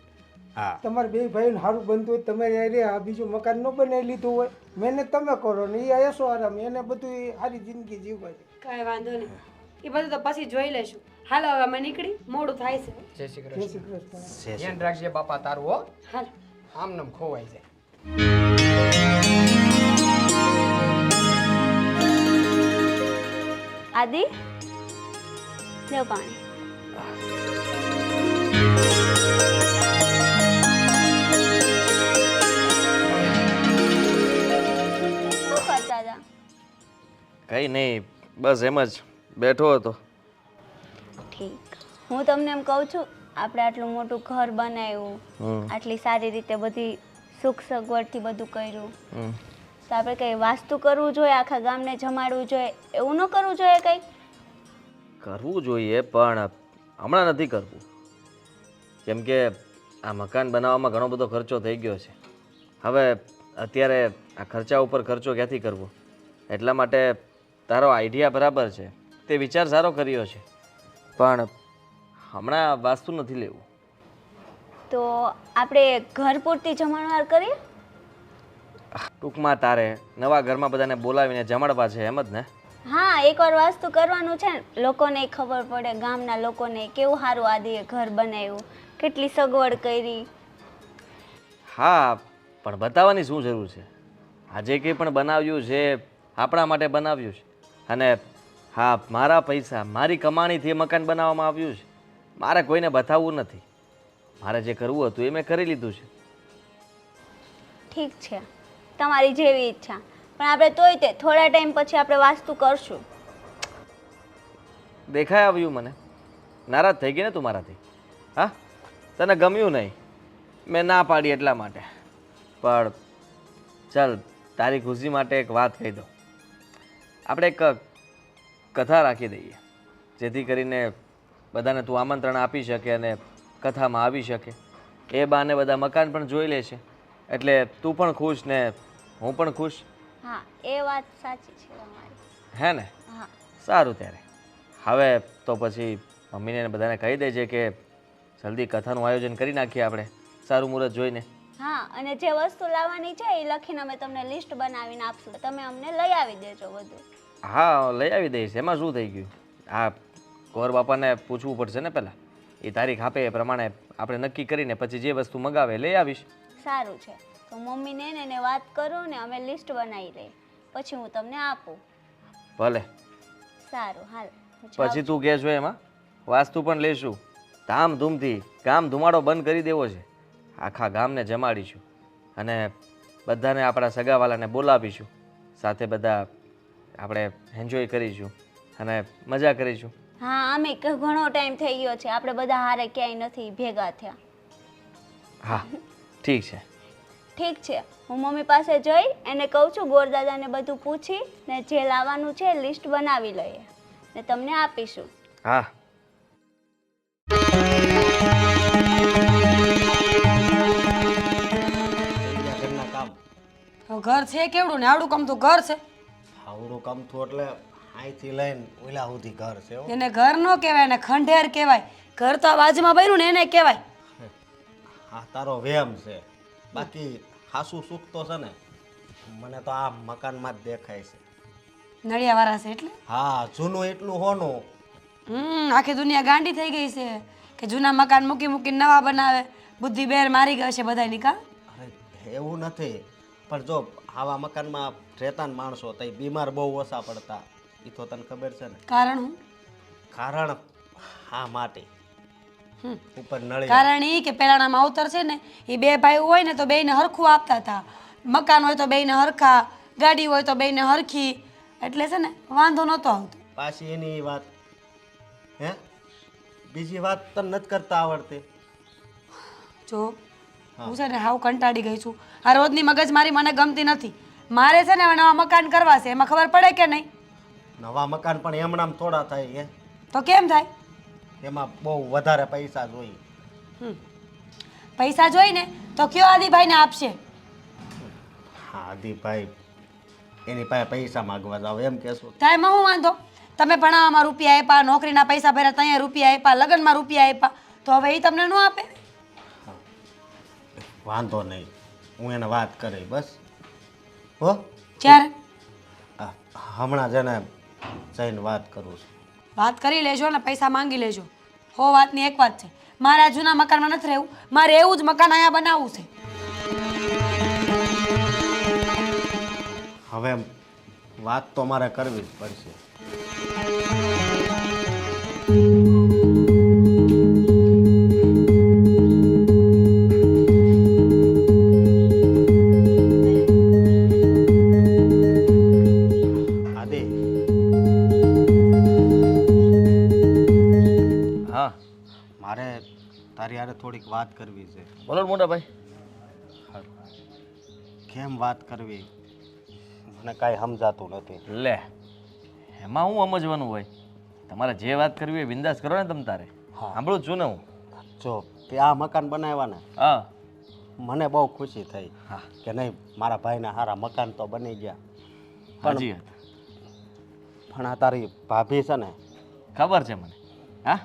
હા, તમારે બે ભાઈઓને સારું બનતું હોય તમારે યારે આ બીજું મકાન ન બનાવી લીધું હોય, મહેનત તમે કરો ને એ એસો આરામ, એને બધું સારી જિંદગી જીવવા છે. કાંઈ વાંધો નહીં, એ બધું તો પછી જોઈ લેશું. હાલો હવે અમે નીકળી, મોડું થાય છે. જય શ્રી જય કૃષ્ણ. શ્રી કૃષ્ણ. છે. ધ્યાન રાખજે બાપા તારું હો, હાલો. આમ નામ ખોવાઈ જાય. આદિ લેવ પાણી. શું કરતા હતા? કંઈ નહીં, બસ એમ જ બેઠો હતો. ઠીક. હું તમને એમ કહું છું, આપણે આટલું મોટું ઘર બનાવ્યું, આટલી સારી રીતે બધી સુખ સગવડથી બધું કર્યું, હમ. તો આપણે કંઈ વાસ્તુ કરવું જોઈએ, આખા ગામને જમાડવું જોઈએ, એવું ન કરવું જોઈએ કંઈ? કરવું જોઈએ પણ હમણાં નથી કરવું, કેમ કે આ મકાન બનાવવામાં ઘણો બધો ખર્ચો થઈ ગયો છે. હવે અત્યારે આ ખર્ચા ઉપર ખર્ચો ક્યાંથી કરવો? એટલા માટે તારો આઈડિયા બરાબર છે, તે વિચાર સારો કર્યો છે, પણ હમણાં વાસ્તુ નથી લેવું. તો આપણે ઘર પૂરતી જમણવાર કરીએ? ટૂંકમાં તારે નવા ઘરમાં બધાને બોલાવીને જમાડવા છે એમ જ ને? હા, એકવાર વાસ્તુ કરવાનું છે ને, લોકોને ખબર પડે, ગામના લોકોને કેવું સારું આદિએ ઘર બનાવ્યું, કેટલી સગવડ કરી. હા, પણ બતાવવાની શું જરૂર છે? આજે કંઈ પણ બનાવ્યું છે આપણા માટે બનાવ્યું છે, અને હા, મારા પૈસા મારી કમાણીથી એ મકાન બનાવવામાં આવ્યું છે. મારે કોઈને બતાવવું નથી. મારે જે કરવું હતું એ મેં કરી લીધું છે. ઠીક છે, તમારી જેવી ઈચ્છા, પણ આપણે તોય તે થોડા ટાઈમ પછી આપણે વાસ્તુ કરશું. દેખાય આવ્યું મને. નારાજ થઈ ગઈ ને તું મારાથી? હા, તને ગમ્યું નહીં, મેં ના પાડી એટલા માટે. પણ ચાલ, તારી ખુશી માટે એક વાત કહી દઉં. આપણે એક કથા રાખી દઈએ, જેથી કરીને બધાને તું આમંત્રણ આપી શકે અને કથામાં આવી શકે. એ બાને બધા મકાન પણ જોઈ લેશે, એટલે તું પણ ખુશ ને હું પણ ખુશ. હા, એ વાત સાચી છે તમારી. હે ને? હા. સારું, ત્યારે હવે તો પછી મમ્મીને ને બધાને કહી દેજે કે જલ્દી કથાનું આયોજન કરી નાખીએ આપણે, સારું મુહૂર્ત જોઈને. હા, અને જે વસ્તુ લાવવાની છે એ લખીને અમે તમને લિસ્ટ બનાવીને આપશું, તમે અમને લઈ આવી દેજો બધું. હા, લઈ આવી દઈશ, એમાં શું થઈ ગયું? હા, કૌર બાપાને પૂછવું પડશે ને પહેલાં, એ તારીખ આપે એ પ્રમાણે આપણે નક્કી કરીને પછી જે વસ્તુ મગાવે લઈ આવીશ. સારું છે, તો મમ્મીને ને એને વાત કરું ને અમે લિસ્ટ બનાવી લઈ, પછી હું તમને આપું. ભલે, સારું, હાલ હું જાઉં પછી તું કહેશો એમાં વાસ્તુ પણ લેશું, ધામધૂમથી ગામ ધુમાડો બંધ કરી દેવો છે. આખા ગામને જમાડીશું અને બધાને આપણા સગાવાલાને બોલાવીશું, સાથે બધા આપણે એન્જોય કરીશું અને મજા કરીશું. હા, આમે ઘણો ટાઈમ થઈ ગયો છે, આપણે બધા હારે ક્યાંય નથી ભેગા થયા. હા, ઠીક છે. ઠીક છે, હું મમ્મી પાસે જઈ એને કહું છું ગોરદાદાને બધું પૂછી ને જે લાવવાનું છે લિસ્ટ બનાવી લઈએ ને તમને આપીશું. હા, ઘરના કામ હવે ઘર છે કેવડું ને આવડું કમતું ઘર છે. આવડું કામ થયું એટલે અહીંથી લઈને ઓલા સુધી ઘર છે હો. એને ઘર ન કહેવાય ને ખંડેર કહેવાય. ઘર તો આ બાજુમાં બન્યું ને એને કહેવાય. આ તારો વેમ છે, બાકી ખાસું સુખ તો છે ને મને તો આ મકાનમાં જ દેખાય છે. નળિયાવાળા છે એટલે હા, જૂનું એટલું હોનું. આખી દુનિયા ગાંડી થઈ ગઈ છે કે જૂના મકાન મૂકી મૂકીને નવા બનાવે. બુદ્ધિ બેર મારી ગઈ છે બધાની કા. અરે એવું નથી, પણ જો આવા મકાનમાં રહેતા ને માણસો તો બીમાર બહુ ઓછા પડતા, એ તો તને ખબર છે ને. કારણ હું? કારણ હા માટી ઉપર નળી. કારણ એ કે પેલાના માવતર છે ને એ બે ભાઈ હોય ને તો બેયને હરખું આપતા હતા. મકાન હોય તો બેયને હરખા, ગાડી હોય તો બેયને હરખી, એટલે છે ને વાંધો નહોતો આવતો. પાછી એની વાત હે બીજી વાત તને નથી કરતા આવડતી. જો હું છે ને હાવ કંટાળી ગઈ છું. આ રોજની મગજમારી મને ગમતી નથી. મારે છે ને હવે નવા મકાન કરવા છે, એમાં ખબર પડે કે નહીં? નવા મકાન પણ એમણામ થોડા થાય હે તો કેમ થાય? એમાં બહુ વધારે પૈસા જોઈએ. પૈસા જોઈને તો કયો આદિભાઈને આપશે? હા આદિભાઈ એની પાસે પૈસા માગવા જાવ એમ કહેશો? તો એમાં હું વાંધો? તમે ભણાવવામાં રૂપિયા આપ્યા, નોકરીના પૈસા ભર્યા, ત્યાં રૂપિયા આપ્યા, લગ્નમાં રૂપિયા આપ્યા, તો હવે એ તમને ન આપે? વાંધો નહીં, હું એને વાત કરી બસ. હો ક્યારે? હમણાં જ એને જઈને વાત કરું છું. વાત કરી લેજો ને પૈસા માંગી લેજો. હો વાતની એક વાત છે, મારે આ જૂના મકાનમાં નથી રહેવું, મારે એવું જ મકાન અહીંયા બનાવવું છે. હવે વાત તો મારે કરવી જ પડશે. આદિ હા મારે તારી હારે થોડીક વાત કરવી છે. બોલો ને મોટા ભાઈ. કેમ વાત કરવી મને કાંઈ સમજાતું નથી. લે એમાં હું સમજવાનું હોય? તમારે જે વાત કરવી હોય બિંદાસ કરો ને તમ તારે. સાંભળું જ છું ને હું. જો તે આ મકાન બનાવ્યા ને હા મને બહુ ખુશી થઈ હા કે નહીં મારા ભાઈના સારા મકાન તો બની ગયા. હાજી વાત. પણ આ તારી ભાભી છે ને ખબર છે મને. હા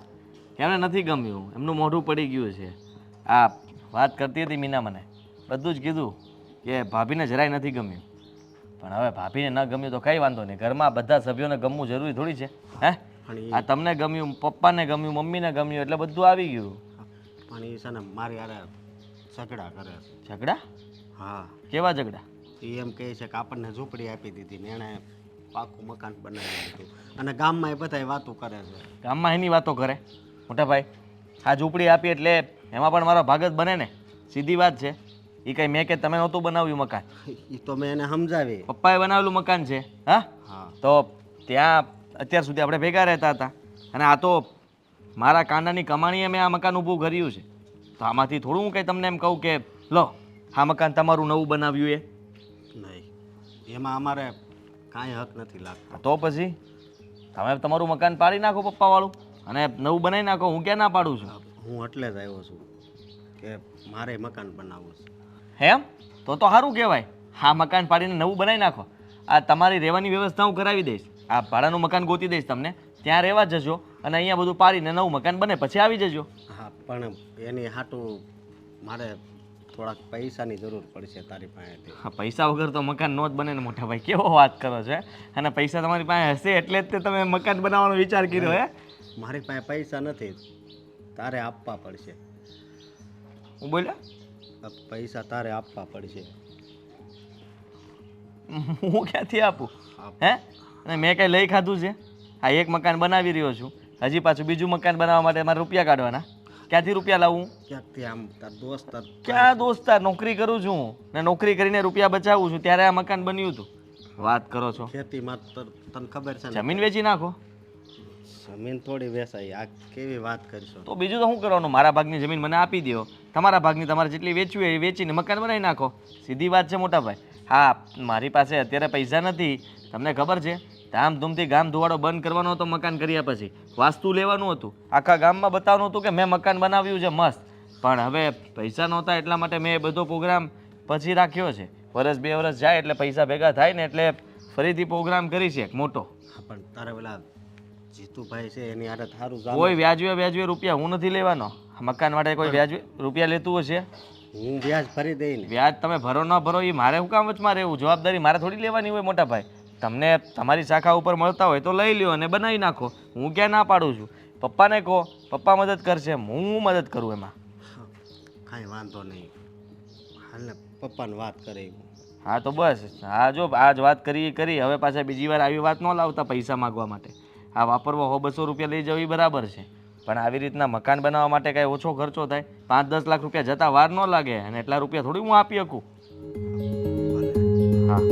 એમને નથી ગમ્યું, એમનું મોઢું પડી ગયું છે. આ વાત કરતી હતી મીના મને, બધું જ કીધું કે ભાભીને જરાય નથી ગમ્યું. પણ હવે ભાભીને ન ગમ્યું તો કંઈ વાંધો નહીં, ઘરમાં બધા સભ્યોને ગમવું જરૂરી થોડી છે. હે આ તમને ગમ્યું, પપ્પાને ગમ્યું, મમ્મીને ગમ્યું એટલે બધું આવી ગયું. પણ એ છે ને મારી હારે ઝઘડા કરે છે. ઝઘડા? હા કેવા ઝઘડા? એ એમ કહે છે કે આપણને ઝૂંપડી આપી દીધી ને એણે પાકું મકાન બનાવી દીધું અને ગામમાં એ બધાય વાતો કરે છે. ગામમાં એની વાતો કરે? મોટા ભાઈ આ ઝૂંપડી આપી એટલે એમાં પણ મારો ભાગ જ બને ને, સીધી વાત છે. એ કંઈ મેં કે તમે નહોતું બનાવ્યું મકાન, એ તો મેં એને સમજાવી. પપ્પાએ બનાવેલું મકાન છે. હા હા તો ત્યાં અત્યાર સુધી આપણે ભેગા રહેતા હતા અને આ તો મારા કાંડાની કમાણીએ મેં આ મકાન ઊભું કર્યું છે. તો આમાંથી થોડું હું કંઈ તમને એમ કહું કે લો આ મકાન તમારું નવું બનાવ્યું એ? નહીં એમાં અમારે કાંઈ હક નથી લાગતો. તો પછી તમે તમારું મકાન પાડી નાખો પપ્પાવાળું અને નવું બનાવી નાખો. હું ક્યાં ના પાડું છું? હું એટલે જ આવ્યો છું કે મારે મકાન બનાવવું છે. એમ તો સારું કહેવાય. આ મકાન પાડીને નવું બનાવી નાખો. આ તમારી રહેવાની વ્યવસ્થા હું કરાવી દઈશ. આ ભાડાનું મકાન ગોતી દઈશ તમને, ત્યાં રહેવા જજો અને અહીંયા બધું પાડીને નવું મકાન બને પછી આવી જજો. હા પણ એની હાટું મારે થોડાક પૈસાની જરૂર પડશે તારી પાસેથી. હા પૈસા વગર તો મકાન નો જ બને ને મોટા ભાઈ, કેવો વાત કરો છો? અને પૈસા તમારી પાસે હશે એટલે જ તે તમે મકાન બનાવવાનો વિચાર કર્યો હે? મારી પાસે પૈસા નથી, તારે આપવા પડશે. હું બોલ્યા? પૈસા તારે આપવા પડશે. હું ક્યાંથી આપું? હે અને મેં કંઈ લઈ ખાધું છે? આ એક મકાન બનાવી રહ્યો છું, હજી પાછું બીજું મકાન બનાવવા માટે મારે રૂપિયા કાઢવાના. ક્યાંથી રૂપિયા લાવું? ક્યાંકથી આમ તાર દોસ્તાર. ક્યાં દોસ્તાર? નોકરી કરું છું ને નોકરી કરીને રૂપિયા બચાવું છું ત્યારે આ મકાન બન્યું હતું. વાત કરો છો? ખેતીમાં તને ખબર છે ને, જમીન વેચી નાખો. જમીન થોડી વેચાય, આ કેવી વાત કરશો? તો બીજું તો શું કરવાનું? મારા ભાગની જમીન મને આપી દો, તમારા ભાગની તમારે જેટલી વેચવી હોય એ વેચીને મકાન બનાવી નાખો. સીધી વાત છે મોટા ભાઈ. હા મારી પાસે અત્યારે પૈસા નથી, તમને ખબર છે. ધામધૂમથી ગામ ધોવાડો બંધ કરવાનો હતો મકાન કર્યા પછી, વાસ્તુ લેવાનું હતું, આખા ગામમાં બતાવવાનું હતું કે મેં મકાન બનાવ્યું છે મસ્ત. પણ હવે પૈસા નહોતા એટલા માટે મેં એ બધો પ્રોગ્રામ પછી રાખ્યો છે. વર્ષ બે વર્ષ જાય એટલે પૈસા ભેગા થાય ને એટલે ફરીથી પ્રોગ્રામ કરીશ એક મોટો. હા પણ તારે પેલા જીતુભાઈ છે એની હારે સારું જાણ. કોઈ વ્યાજવે રૂપિયા હું નથી લેવાનો. મકાન માટે કોઈ વ્યાજવે રૂપિયા લેતું હશે? હું વ્યાજ ભરી દઈને. વ્યાજ તમે ભરો ન ભરો એ મારે શું કામ વચમાં રહેવું? જવાબદારી મારે થોડી લેવાની હોય મોટા ભાઈ. તમને તમારી શાખા ઉપર મળતા હોય તો લઈ લ્યો અને બનાવી નાખો. હું ક્યાં ના પાડું છું? પપ્પાને કહો, પપ્પા મદદ કરશે, હું મદદ કરું એમાં. કાંઈ વાંધો નહીં, હાલ ને પપ્પાને વાત કરે. હા તો બસ. હા જો આજ વાત કરી હવે પાછા બીજી વાર આવી વાત ન લાવતા પૈસા માગવા માટે. આ વાપરવા 100-200 રૂપિયા લઈ જવી બરાબર છે, પણ આવી રીતના મકાન બનાવવા માટે કાંઈ ઓછો ખર્ચો થાય, 5-10 લાખ રૂપિયા જતા વાર ન લાગે અને એટલા રૂપિયા થોડી હું આપી શકું. હા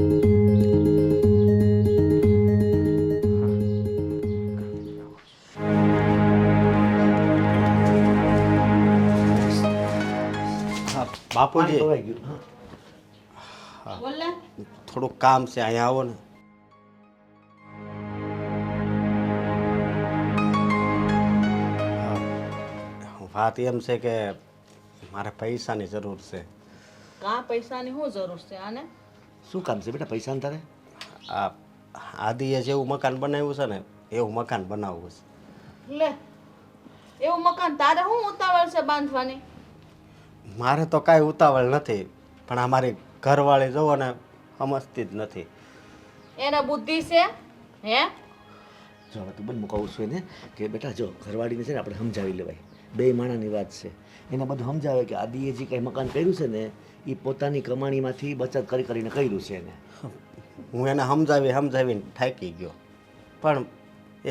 બાપુજી ધોવાઈ ગયું. બોલ ને. થોડુંક કામ છે, અહીંયા આવો ને. વાત એમ છે કે મારે પૈસાની જરૂર છે. કાં પૈસાની શું જરૂર છે આને? શું કામ છે બેટા પૈસા તારે? આ આદિએ જેવું મકાન બનાવ્યું છે ને એવું મકાન બનાવવું છે. લે, એવું મકાન તારે શું ઉતાવળ છે બાંધવાની? મારે તો કાંઈ ઉતાવળ નથી, પણ આ મારી ઘરવાળી જોવો ને સમજતી જ નથી. એને બુદ્ધિ છે હે? જો હવે તું બંધ કહું છું એને કે બેટા જો ઘરવાળીને છે ને આપણે સમજાવી લેવાય, બે માણાની વાત છે. એને બધું સમજાવે કે આદિએ જે કંઈ મકાન કર્યું છે ને એ પોતાની કમાણીમાંથી બચત કરીને કર્યું છે એને. હું એને સમજાવીને થાકી ગયો, પણ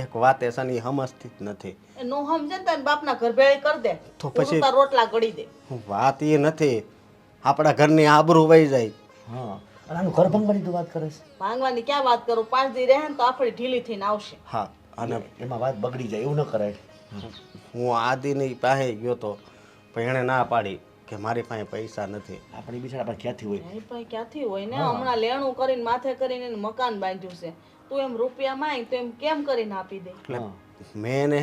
એક વાત એ છે ને એ સમજતી જ નથી. એ નો સમજે ને તારા બાપના ઘર ભેળી કરી દે, તો પછી- ઉડતા રોટલા ગળી દે. વાત એ નથી, આપણા ઘરની આબરૂ વહી જાય. હા, અને આનું ઘર ભંગવાની તું વાત કરે છે. ભાંગવાની ક્યાં વાત કરું? 5 દી રહે ને તો આફડી ઢીલી થઈને આવશે. હા, અને એમાં વાત બગડી જાય એવું ન કરાય. હું આદિની પાસે ગયો તો પણ એણે ના પાડી કે મારી પાસે પૈસા નથી. આપણી બિચારા આપણે ક્યાંથી હોય? એની પાસે ક્યાંથી હોય ને? હમણાં લેણું કરીને માથે કરીને એને મકાન બાંધ્યું છે. તું એમ રૂપિયા માંગ તો એમ કેમ કરીને આપી દે? એટલે મેં એને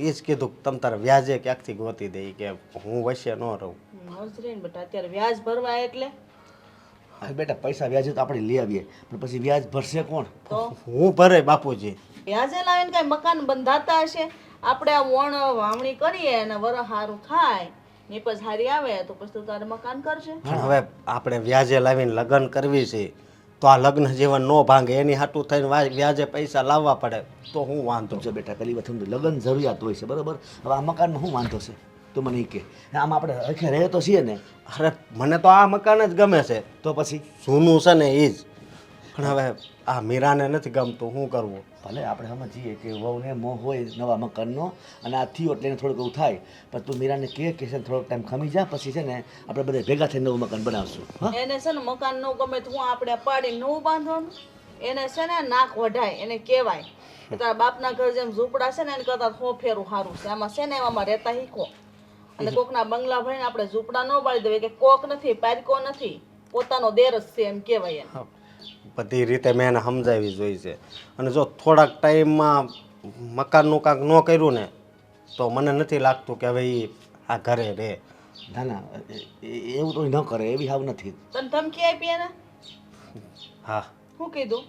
એ જ કીધું કે તમ તારે વ્યાજે ક્યાંકથી ગોતી દે કે હું વચ્ચે ન રહું. નર્સરી ને બેટા અત્યારે વ્યાજ ભરવા એટલે હા બેટા પૈસા વ્યાજે તો આપણે લઈ આવીએ, પણ પછી વ્યાજ ભરશે કોણ? તો હું ભરે બાપુજી. વ્યાજે લાવીને કઈ મકાન બંધાતા હશે? આપણે આ વણ વાવણી કરીએ અને વરસ સારું થાય નીપજ હારી આવે તો પછી તું તારે મકાન કરશે. પણ હવે આપણે વ્યાજે લાવીને લગ્ન કરવી છે તો આ લગ્ન જીવન ન ભાંગે એની હાટું થઈને વ્યાજે પૈસા લાવવા પડે તો હું વાંધો. જો બેટા પહેલી વાત સમજો, લગ્ન જરૂરિયાત હોય છે બરાબર. હવે આ મકાનમાં શું વાંધો છે તો મને એ કે આમ આપણે અખે રહે તો છીએ ને. અરે મને તો આ મકાન જ ગમે છે, તો પછી જૂનું છે ને એ જ. પણ હવે આ મીરાને નથી ગમતું, શું કરવું? ભલે આપણે સમજીએ કે વહુને મોહ હોય નવા મકાનનો અને આ થયો એટલે એને થોડુંક એવું થાય, પણ તું મીરાને કહે કે છે ને થોડોક ટાઈમ ખમી જા, પછી છે ને આપણે બધા ભેગા થઈને નવું મકાન બનાવશું. હા એને છે ને મકાન નું ગમે તો હું આપણે પાડીને નવું બાંધવાનું? એને છે ને નાક વઢાય, એને કહેવાય કે તારા બાપના ઘર જેમ ઝૂંપડા છે ને એને કરતા હો ફેરું સારું છે. આમાં છે ને એમાં રહેતા શીખો. અને કોકના બંગલા ભરીને આપણે ઝૂંપડા ન બાળી દેવાય કે કોક નથી, પારકો નથી, પોતાનો દેર જ છે એમ કહેવાય એને. બધી રીતે મેં એને સમજાવી જોઈ છે, અને જો થોડાક ટાઈમમાં મકાનનું કાંક ન કર્યું ને તો મને નથી લાગતું કે હવે એ આ ઘરે રહે. ના ના એવું તો ન કરે, એવી હાવ નથી. તને ધમકી આપી એને? હા, શું કીધું?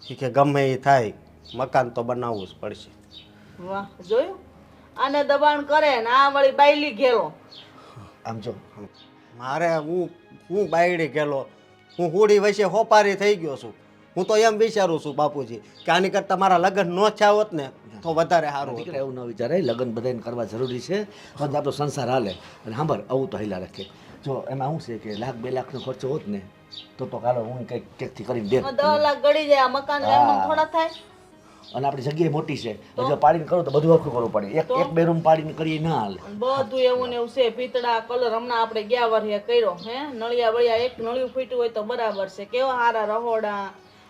એ કે ગમે એ થાય મકાન તો બનાવવું જ પડશે. વાહ, જોયું? આને દબાણ કરે ને આ વળી બાયલી ઘેરો. આમ જો મારે હું બાયડી ગયેલો, હું હુડી વચ્ચે હોપારી થઈ ગયો છું. હું તો એમ વિચારું છું બાપુજી કે આની કરતાં મારા લગ્ન ન થયા હોત ને તો વધારે સારું હતું. દીકરા એવું ન વિચારે, લગ્ન બધાને કરવા જરૂરી છે, પણ આપણો સંસાર હાલે. અને સાંભળ આવું તો હિલા રાખે. જો એમાં શું છે કે 1,00,000 2 લાખનો ખર્ચો હોત ને તો કાલો હું કંઈક ક્યાંકથી કરીને દે. 10 લાખ ગળી જાય આ મકાન એમનેમ થોડા થાય. અને આપણી જગ્યાએ મોટી છે, જો પાડીને કરો તો બધું હરખું કરવું પડે. એક બે રૂમ પાડીને કરીએ ના હાલે. અને બધું એવું ને એવું છે. પીતળા કલર હમણાં આપણે ગયા વર્ષે કર્યો હે, નળિયા વળિયા એક નળિયું ફૂટ્યું હોય તો બરાબર છે. કેવા હારા રહોડા,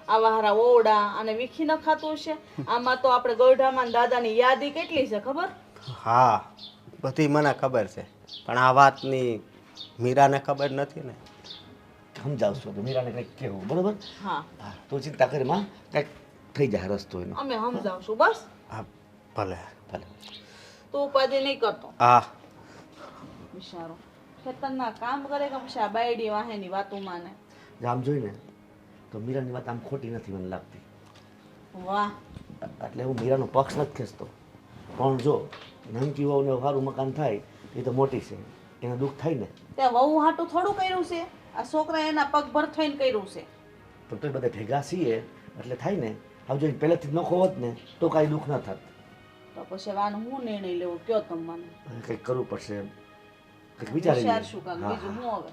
આવા હારા ઓરડા, અને વીખી ન ખાતું છે. આમાં તો આપણે ગોઢામાં દાદાની યાદી કેટલી છે ખબર? હા, બધી મને ખબર છે, પણ આ વાતની મીરાને ખબર નથી ને. સમજાવશો તો મીરાને કંઈક કહેવું બરોબર. હા, હા તું ચિંતા કરી માં, કંઈક થઈ જાય રસ્તો એનો. અમે સમજાવશું બસ. હા ભલે. ભલે તું ઉપાધિ નહીં કરતો. હા, બિચારો ખેતરના કામ કરે કે પછી આ બાયડી વાહેની વાતું માને. આમ જોઈને તો મીરાની વાત આમ ખોટી નથી મને લાગતી. વાહ, એટલે હું મીરાનો પક્ષ નથી ખેંચતો, પણ જો નંકી વહુને સારું મકાન થાય એ તો મોટી છે, એને દુઃખ થાય ને. તે વહુ હાટું થોડું કર્યું છે? આ છોકરા એના પગભર થઈને કર્યું છે. પણ તો બધા ભેગા છીએ એટલે થાય ને. હવે જો પહેલેથી જ નખો હોત ને તો કાંઈ દુઃખ ન થાત. તો પછી હવે આનો હું નિર્ણય લેવો કયો તમે મને? કંઈક કરવું પડશે, કંઈક વિચારી લઈએ. વિચારશું કાંઈક બીજું હું હવે.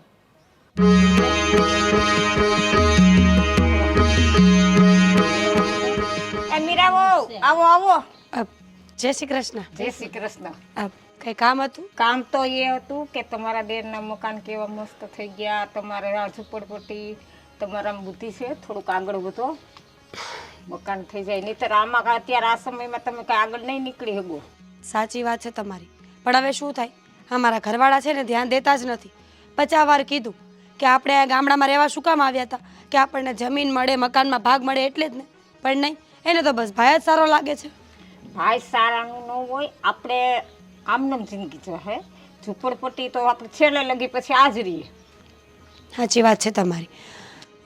એ મીરાવો આવો આવો. જય શ્રી કૃષ્ણ. જય શ્રી કૃષ્ણ. કંઈ કામ હતું? કામ તો એ હતું કે તમારા દેરના મકાન કેવા મસ્ત થઈ ગયા, તમારે આ ઝૂંપડપટ્ટી તમારામાં બુદ્ધિ છે, થોડુંક આગળ વધો, મકાન થઈ જાય. નહીંતર આમાં અત્યારે આ સમયમાં તમે કાંઈ આગળ નહીં નીકળી શકો. સાચી વાત છે તમારી, પણ હવે શું થાય? અમારા ઘરવાળા છે ને ધ્યાન દેતા જ નથી. 50 વાર કીધું કે આપણે આ ગામડામાં રહેવા શું કામ આવ્યા હતા, કે આપણને જમીન મળે, મકાનમાં ભાગ મળે એટલે જ ને. પણ નહીં, એને તો બસ ભાઈ જ સારો લાગે છે. ભાઈ સારાનું ન હોય, આપણે આમનામ જિંદગી જો હે ઝૂંપડપટ્ટી તો આપણે છેલ્લે લગી પછી આ જ રહીએ. સાચી વાત છે તમારી.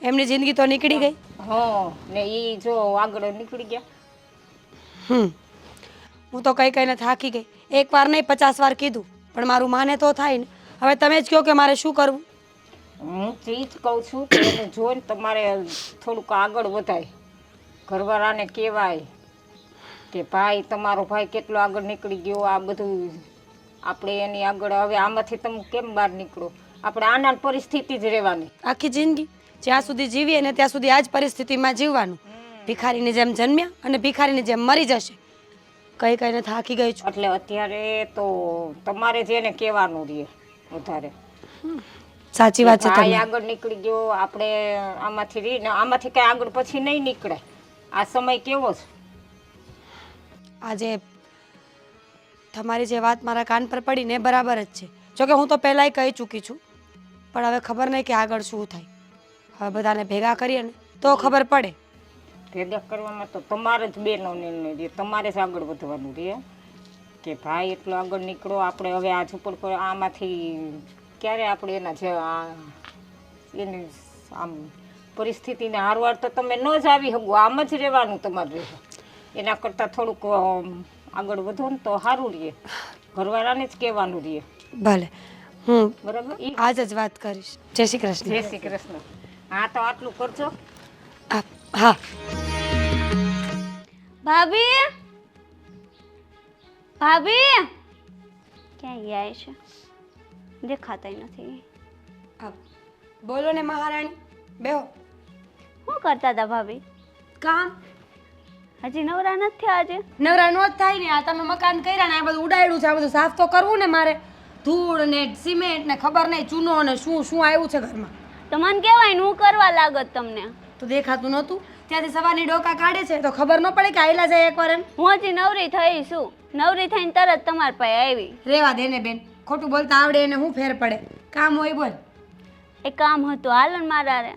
એમની જિંદગી તો નીકળી ગઈ. હા ને એ જો આગળ નીકળી ગયા. હું તો કઈ કઈને થાકી ગઈ. એકવાર નહીં 50 વાર કીધું પણ મારું માને તો થાય ને. હવે તમે જ કહો કે મારે શું કરવું. હું તો એ જ કહું છું કે એને જોઈને તમારે થોડુંક આગળ વધાય. ઘરવાળાને કહેવાય કે ભાઈ તમારો ભાઈ કેટલો આગળ નીકળી ગયો. આ બધું આપણે એની આગળ હવે આમાંથી તમે કેમ બહાર નીકળો. આપણે આના પરિસ્થિતિ જ રહેવાની. આખી જિંદગી જ્યાં સુધી જીવીએ ને ત્યાં સુધી આ જ પરિસ્થિતિમાં જીવવાનું. ભિખારીની જેમ જન્મ્યા અને ભિખારીની જેમ મરી જશે. કઈ કઈને થાકી ગઈ છું. એટલે અત્યારે તો તમારે જ એને કહેવાનું રહે વધારે. સાચી વાત છે ભાઈ તમારી. આગળ નીકળી ગયો આપણે આમાંથી રહીને આમાંથી કઈ આગળ પછી નહીં નીકળે. આ સમય કેવો છે. આજે તમારી જે વાત મારા કાન પર પડી ને એ બરાબર જ છે. જોકે હું તો પહેલાંય કહી ચૂકી છું પણ હવે ખબર નહીં કે આગળ શું થાય. હવે બધાને ભેગા કરીએ ને તો ખબર પડે. ભેગા કરવામાં તો તમારે જ બેનો નિર્ણય રહે. તમારે જ આગળ વધવાનું રહે કે ભાઈ એટલો આગળ નીકળો. આપણે હવે આ ઝૂંપડ આમાંથી ક્યારે આપણે એના જે એની આમ પરિસ્થિતિને હારવાર તો તમે ન જ આવી શકો. આમ જ રહેવાનું તમારે રહે. એના કરતાં થોડુંક આગળ વધો ને તો સારું રહે. ઘરવાળાને જ કહેવાનું રહે. ભલે હું બરાબર. આજ જ વાત કરીશ. જય શ્રી કૃષ્ણ. જય શ્રી કૃષ્ણ. હા તો આટલું કરજો. હા. ભાભી ભાભી ક્યાં ગયા છે? દેખાતા નથી. બોલો ને મહારાણી. બેહો. શું કરતા હતા ભાભી? કામ. હજી નવરા નથી થયા આજે? નવરા નો જ થાય ને. આ તમે મકાન કર્યા ને આ બધું ઉડાડ્યું છે. આ બધું સાફ તો કરવું ને મારે. ધૂળ ને સિમેન્ટ ને ખબર નહીં ચૂનો ને શું શું આવ્યું છે ઘરમાં. તો મને કહેવાય ને હું કરવા લાગત તમને. તો દેખાતું નહોતું. ત્યાંથી સવારની ડોકા કાઢે છે તો ખબર ન પડે કે આયલા જાય એકવાર એમ. હું હજી નવરી થઈ છું. નવરી થઈને તરત તમારા પાસે આવી. રેવા દે ને બેન. ખોટું બોલતા આવડે એને શું ફેર પડે. કામ હોય બોલ. એ કામ હતું હાલો ને મારા રે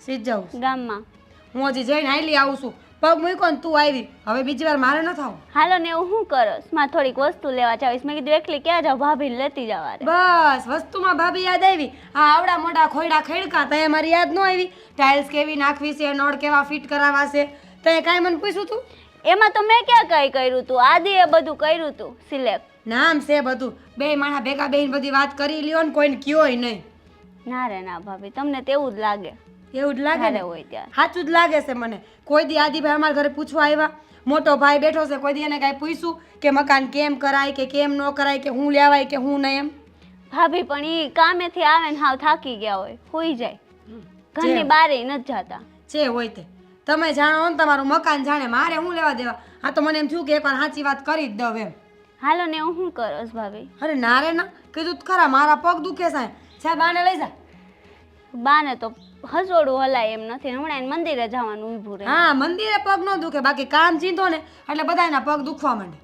સીધ જાઉં. ગામમાં. હું હજી જઈને હાલી આવું છું. પગ મૂકો ને તું આવી. હવે બીજી વાર મારે ન થાવ. હાલો ને એવું શું કરસ? માં થોડીક વસ્તુ લેવા જાવીશ. મેં કીધું એકલી ક્યાં જાવ ભાભી લેતી જવા રે. બસ વસ્તુમાં ભાભી યાદ આવી. આ આવડા મોટા ખોયડા ખેડકા તય મારી યાદ ન આવી. ટાઇલ્સ કેવી નાખવી છે, નળ કેવા ફિટ કરાવવા છે, તય કાંઈ મને પૂછ્યું તું? એમાં તો મેં ક્યાં કઈ કર્યું તું? આદિએ બધું કર્યું તું સિલેક્ટ. નામ છે બધું. બે માણા ભેગા બેહીને બધી વાત કરી લ્યો ને કોઈને કયોય નહીં. ના રે ના ભાભી તમને તેવું જ લાગે. એવું જ લાગે ને? હોય ત્યારે સાચું જ લાગે છે મને. કોઈ દી આદિભાઈ અમારા ઘરે પૂછવા આવ્યા? મોટો ભાઈ બેઠો છે કોઈ દી એને કાંઈ પૂછ્યું કે મકાન કેમ કરાય કે કેમ ન કરાય કે હું લેવાય કે હું નહીં એમ? ભાભી પણ ઈ કામેથી આવે ને હાવ થાકી ગયા હોય હોઈ જાય. ઘરની બારે નથી જાતા. છે હોય તે તમે જાણો ને તમારું મકાન જાણે. મારે હું લેવા દેવા. આ તો મને એમ થયું કે એકવાર સાચી વાત કરી જ દઉં એમ. હાલો ને હું શું કરસ ભાભી? અરે ના રે ના કીધું તો ખરા. મારા પગ દુખે છે. બાને લઈ જા. બાને તો હસોડું હલાય એમ નથી. હમણાં એને મંદિરે જવાનું ઊભું રહે. હા મંદિરે પગ ન દુખે બાકી કામ ચીંધો ને એટલે બધાના પગ દુખવા માંડે.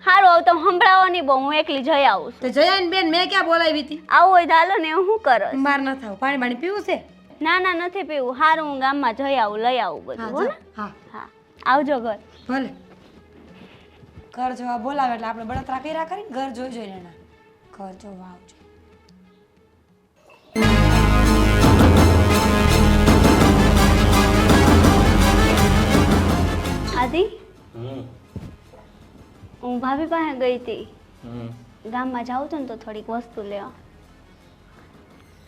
હારું હવે તમે સંભળાવો નહીં બહુ. હું એકલી જઈ આવું છું. તો જયાન બેન મેં ક્યાં બોલાવી હતી? આવું હોય તો હાલો ને હું કરસ. માર ન થાવ. પાણી પાણી પીવું છે? ના ના નથી પીવું. હારું હું ગામમાં જઈ આવું લઈ આવું બધું. હો ને? હા હા આવજો ઘર. ભલે. ઘર જોવા બોલાવે એટલે આપણે બળતરા કર્યા કરીને ઘર જોઈ જોઈને એના ઘર જોવા આવજો. આદિ હું ભાભી પાસે ગઈ હતી. ગામમાં જાઉં છું ને તો થોડીક વસ્તુ લેવા.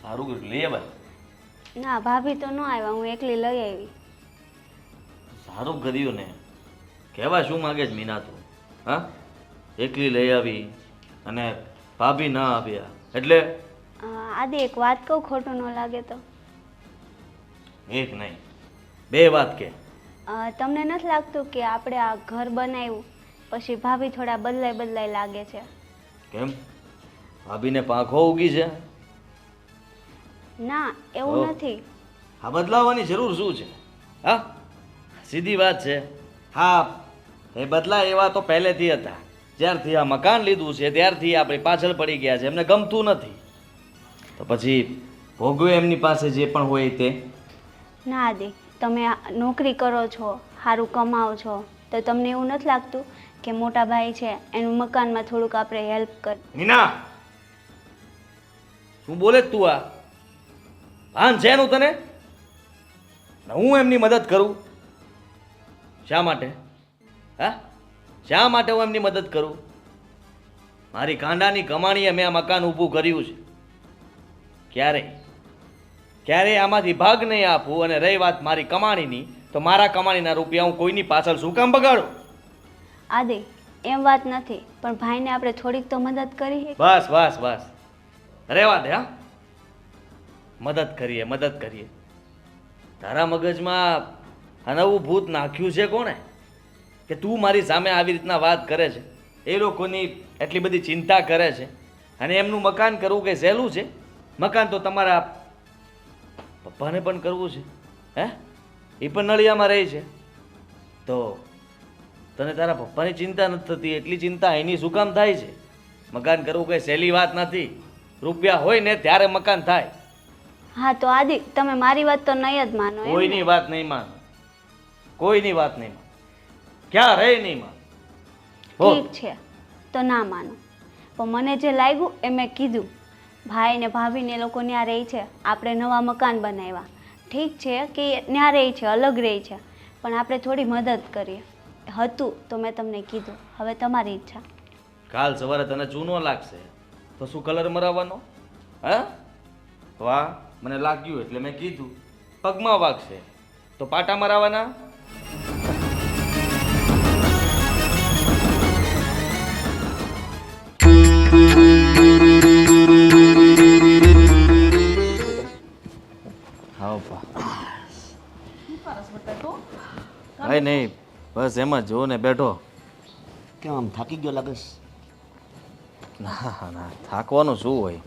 સારું કર્યું લઈ આવ્યા. ના ભાભી તો ન આવ્યા. હું એકલી લઈ આવી. સારું કર્યું ને. કહેવા શું માગે છે મીના તું? હા એકલી લઈ આવી અને ભાભી ના આવ્યા એટલે? આદિ એક વાત કહું ખોટું ન લાગે તો? એક નહીં બે વાત કે. તમને નથી લાગતું કે આપણે આ ઘર બનાવ્યું પછી ભાભી થોડા બદલાય લાગે છે? કેમ ભાભીને પાંખો ઉગી છે? ના એવું નથી. હા બદલાવાની જરૂર શું છે? હા સીધી વાત છે. હા એ બદલા એવા તો પહેલેથી હતા. જ્યારથી આ મકાન લીધું છે ત્યારથી આપણી પાછળ પડી ગયા છે. એમને ગમતું નથી તો પછી ભોગવે એમની પાસે જે પણ હોય તે. ના આદિ તમે નોકરી કરો છો, સારું કમાઓ છો તો તમને એવું નથી લાગતું કે મોટા ભાઈ છે એનું મકાનમાં થોડુંક આપણે હેલ્પ કર? મીના શું બોલે જ તું આ ભાન છે એનું તને ને હું એમની મદદ કરું શા માટે હા શા માટે હું એમની મદદ કરું મારી કાંડાની કમાણીએ મેં આ મકાન ઊભું કર્યું છે ક્યારેય આમાંથી ભાગ નહીં આપું અને રહી વાત મારી કમાણીની તો મારા કમાણીના રૂપિયા હું કોઈની પાછળ શું કામ બગાડું આદિ એમ વાત નથી પણ ભાઈને આપણે થોડીક તો મદદ કરી બસ બસ બસ રહેવા દે હા મદદ કરીએ તારા મગજમાં આ નવું ભૂત નાખ્યું છે કોણે કે તું મારી સામે આવી રીતના વાત કરે છે એ લોકોની એટલી બધી ચિંતા કરે છે અને એમનું મકાન કરવું કે સહેલું છે મકાન તો તમારા પપ્પાને પણ કરવું છે હે એ પણ નળિયામાં રહે છે તો તને તારા પપ્પાની ચિંતા નથી થતી એટલી ચિંતા એની શું કામ થાય છે મકાન કરવું કંઈ સહેલી વાત નથી રૂપિયા હોય ને ત્યારે મકાન થાય હા તો આદિ તમે મારી વાત તો નહીં જ માનો એમ ને? કોઈની વાત નહીં માનો કોઈની વાત નહીં માનો ક્યાં રહે નહીં માનો હો ઠીક છે તો ના માનો પણ મને જે લાગ્યું એ મેં કીધું ભાઈ ને ભાભી ને લોકો ત્યાં રહે છે આપણે નવા મકાન બનાવ્યા ઠીક છે કે ત્યાં રહે છે અલગ રહે છે પણ આપણે થોડી મદદ કરીએ હતું તો મેં તમને કીધું હવે તમારી ઈચ્છા કાલ સવારે તને ચૂનો લાગશે તો શું કલર મરાવવાનો હા વાહ મને લાગ્યું એટલે મેં કીધું પગમાં વાગશે તો પાટા મરાવવાના હા કઈ નહીં બસ એમ જ જો ને બેઠો કેમ આમ થાકી ગયો લાગેશ? ના થાકવાનું શું હોય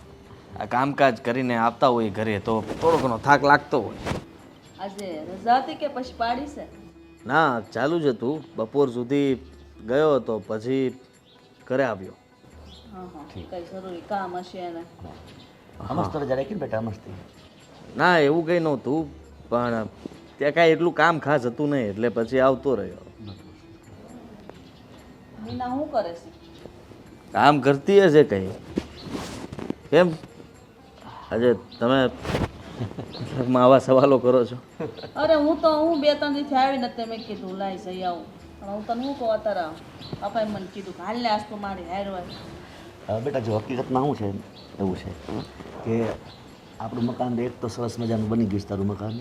આ કામકાજ કરીને આવતા હોય ઘરે તો થોડો ઘણો થાક લાગતો હોય આજે રજા હતી કે પછી પાડી છે? ના ચાલુ જ હતું બપોર સુધી ગયો હતો પછી ઘરે આવ્યો કઈ જરૂરી કામ હશે એને મસ્ત રજા રાખી ને બેટા મસ્તી. ના એવું કંઈ નહોતું પણ ત્યાં કાંઈ એટલું કામ ખાસ હતું નહીં એટલે પછી આવતો રહ્યો મીના શું કરે છે? કામ કરતી હશે કંઈ કેમ આજે તમે આવા સવાલો કરો છો અરે હું બે ત્રણ દિવસથી આવી નથી મેં કીધું લાઈ જઈ આવું પણ હું તને શું કહું અત્યારે પપ્પાએ મને કીધું કે હાલ ને આજ તો મારી હાર હોય બેટા જો હકીકતમાં શું છે એવું છે કે આપણું મકાન એક તો સરસ મજાનું બની ગયું છે તારું મકાન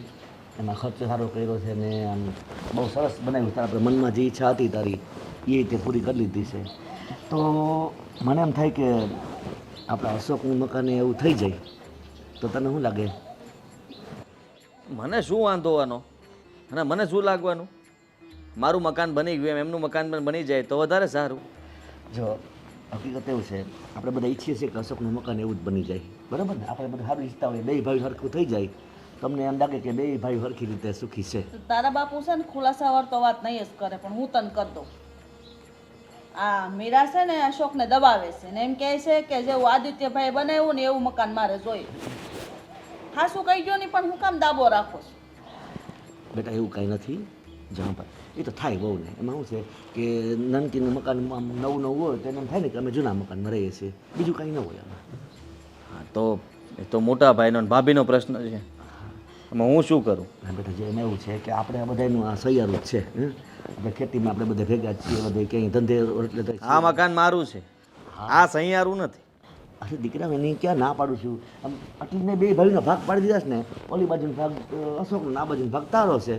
એમાં ખર્ચો સારો કર્યો છે ને આમ બહુ સરસ બનાવ્યું છે આપણે મનમાં જે ઈચ્છા હતી તારી એ રીતે પૂરી કરી લીધી છે તો મને એમ થાય કે આપણા અશોકનું મકાન એવું થઈ જાય તો તને શું લાગે? મને શું વાંધો હોવાનો અને મને શું લાગવાનું મારું મકાન બની ગયું એમ એમનું મકાન પણ બની જાય તો વધારે સારું જો હકીકત એવું છે આપણે બધા ઈચ્છીએ છીએ કે અશોકનું મકાન એવું જ બની જાય બરાબર ને આપણે બધા સારું ઈચ્છતા હોય બે ભાઈ સરખું થઈ જાય તમને એમ લાગે કે બે ભાઈ સરખી રીતે સુખી છે. તારા બાપુ છે ને ખુલાસાવાર તો વાત નહીં જ કરે પણ હું તને કરી દઉં આ મીરા છે ને અશોકને દબાવે છે ને એમ કહે છે કે જેવું આદિત્યભાઈ બનાવ્યું ને એવું મકાન મારે જોઈએ હા શું કહી ગયો નહીં પણ હું કામ દાબો રાખો છું? બેટા એવું કાંઈ નથી જ્યાં ભાઈ એ તો થાય બહુ ને એમાં શું છે કે નનકીનું મકાન નવું હોય તો એમ થાય ને કે અમે જૂના મકાનમાં રહીએ છીએ બીજું કાંઈ ન હોય આમાં. હા તો એ તો મોટા ભાઈનો ને ભાભીનો પ્રશ્ન છે એમાં હું શું કરું? હા બેટા જે એમાં એવું છે કે આપણે આ બધાનું આ સૈયારું જ છે આપણે ખેતીમાં આપણે બધા ભેગા જ છીએ બધા ક્યાંય ધંધે એટલે તો આ મકાન મારું છે આ સહિયારું નથી અરે દીકરા એની ક્યાં ના પાડું છું આમ આટલી મેં બે ભાઈનો ભાગ પાડી દીધા છે ને ઓલી બાજુનો ભાગ અશોકનો આ બાજુનો ભાગ તારો છે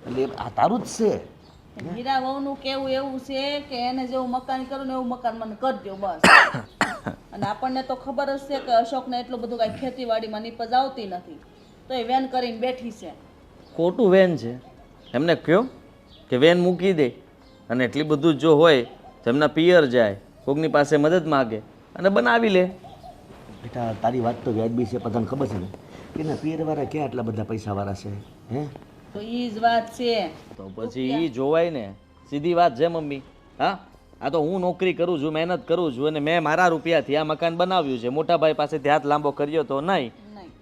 એટલે આ તારું જ છે. મીરા વહુનું કેવું એવું છે કે એને જેવું મકાન કરું ને એવું મકાન મને કરજો બસ અને આપણને તો ખબર જ છે કે અશોકને એટલું બધું કાંઈ ખેતીવાડીમાં નીપજ આવતી નથી તો એ વેન કરીને બેઠી છે. ખોટું વેન છે એમને કહો કે વેન મૂકી દે અને એટલી બધું જો હોય તો એમના પિયર જાય કોકની પાસે મદદ માગે અને બનાવી લે. બેટા તારી વાત તો વ્યાજબી છે બધાને ખબર છે ને કે ના પિયરવાળા ક્યાં એટલા બધા પૈસાવાળા છે હે તો એ જ વાત છે. તો પછી એ જોવાય ને સીધી વાત છે મમ્મી. હા આ તો હું નોકરી કરું છું મહેનત કરું છું અને મેં મારા રૂપિયાથી આ મકાન બનાવ્યું છે મોટા ભાઈ પાસેથી હાથ લાંબો કર્યો તો નહીં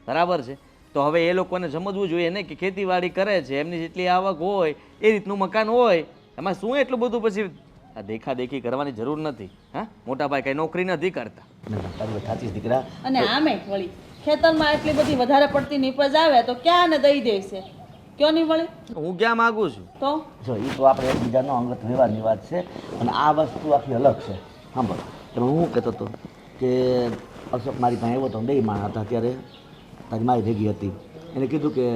બરાબર છે તો હવે એ લોકોને સમજવું જોઈએ ને કે ખેતીવાડી કરે છે એમની જેટલી આવક હોય એ રીતનું મકાન હોય એમાં શું એટલું બધું પછી આ દેખાદેખી કરવાની જરૂર નથી. હા મોટા ભાઈ કઈ નોકરી નથી કરતા. તારી વાત સાચી છે દીકરા. અને આમે વળી ખેતરમાં એટલી બધી વધારે પડતી નીપજ આવે તો ક્યાં ને દઈ દેશે? કયો નહીં વળી? હું ક્યાં માગું છું? તો જો એ તો આપણે એકબીજાનો અંગત વ્યવહારની વાત છે અને આ વસ્તુ આખી અલગ છે. સાંભળ એમાં હું કહેતો હતો કે અશોક મારી પાસે આવ્યો હતો, બે માણસ હતા ત્યારે તારી મારી ભેગી હતી. એને કીધું કે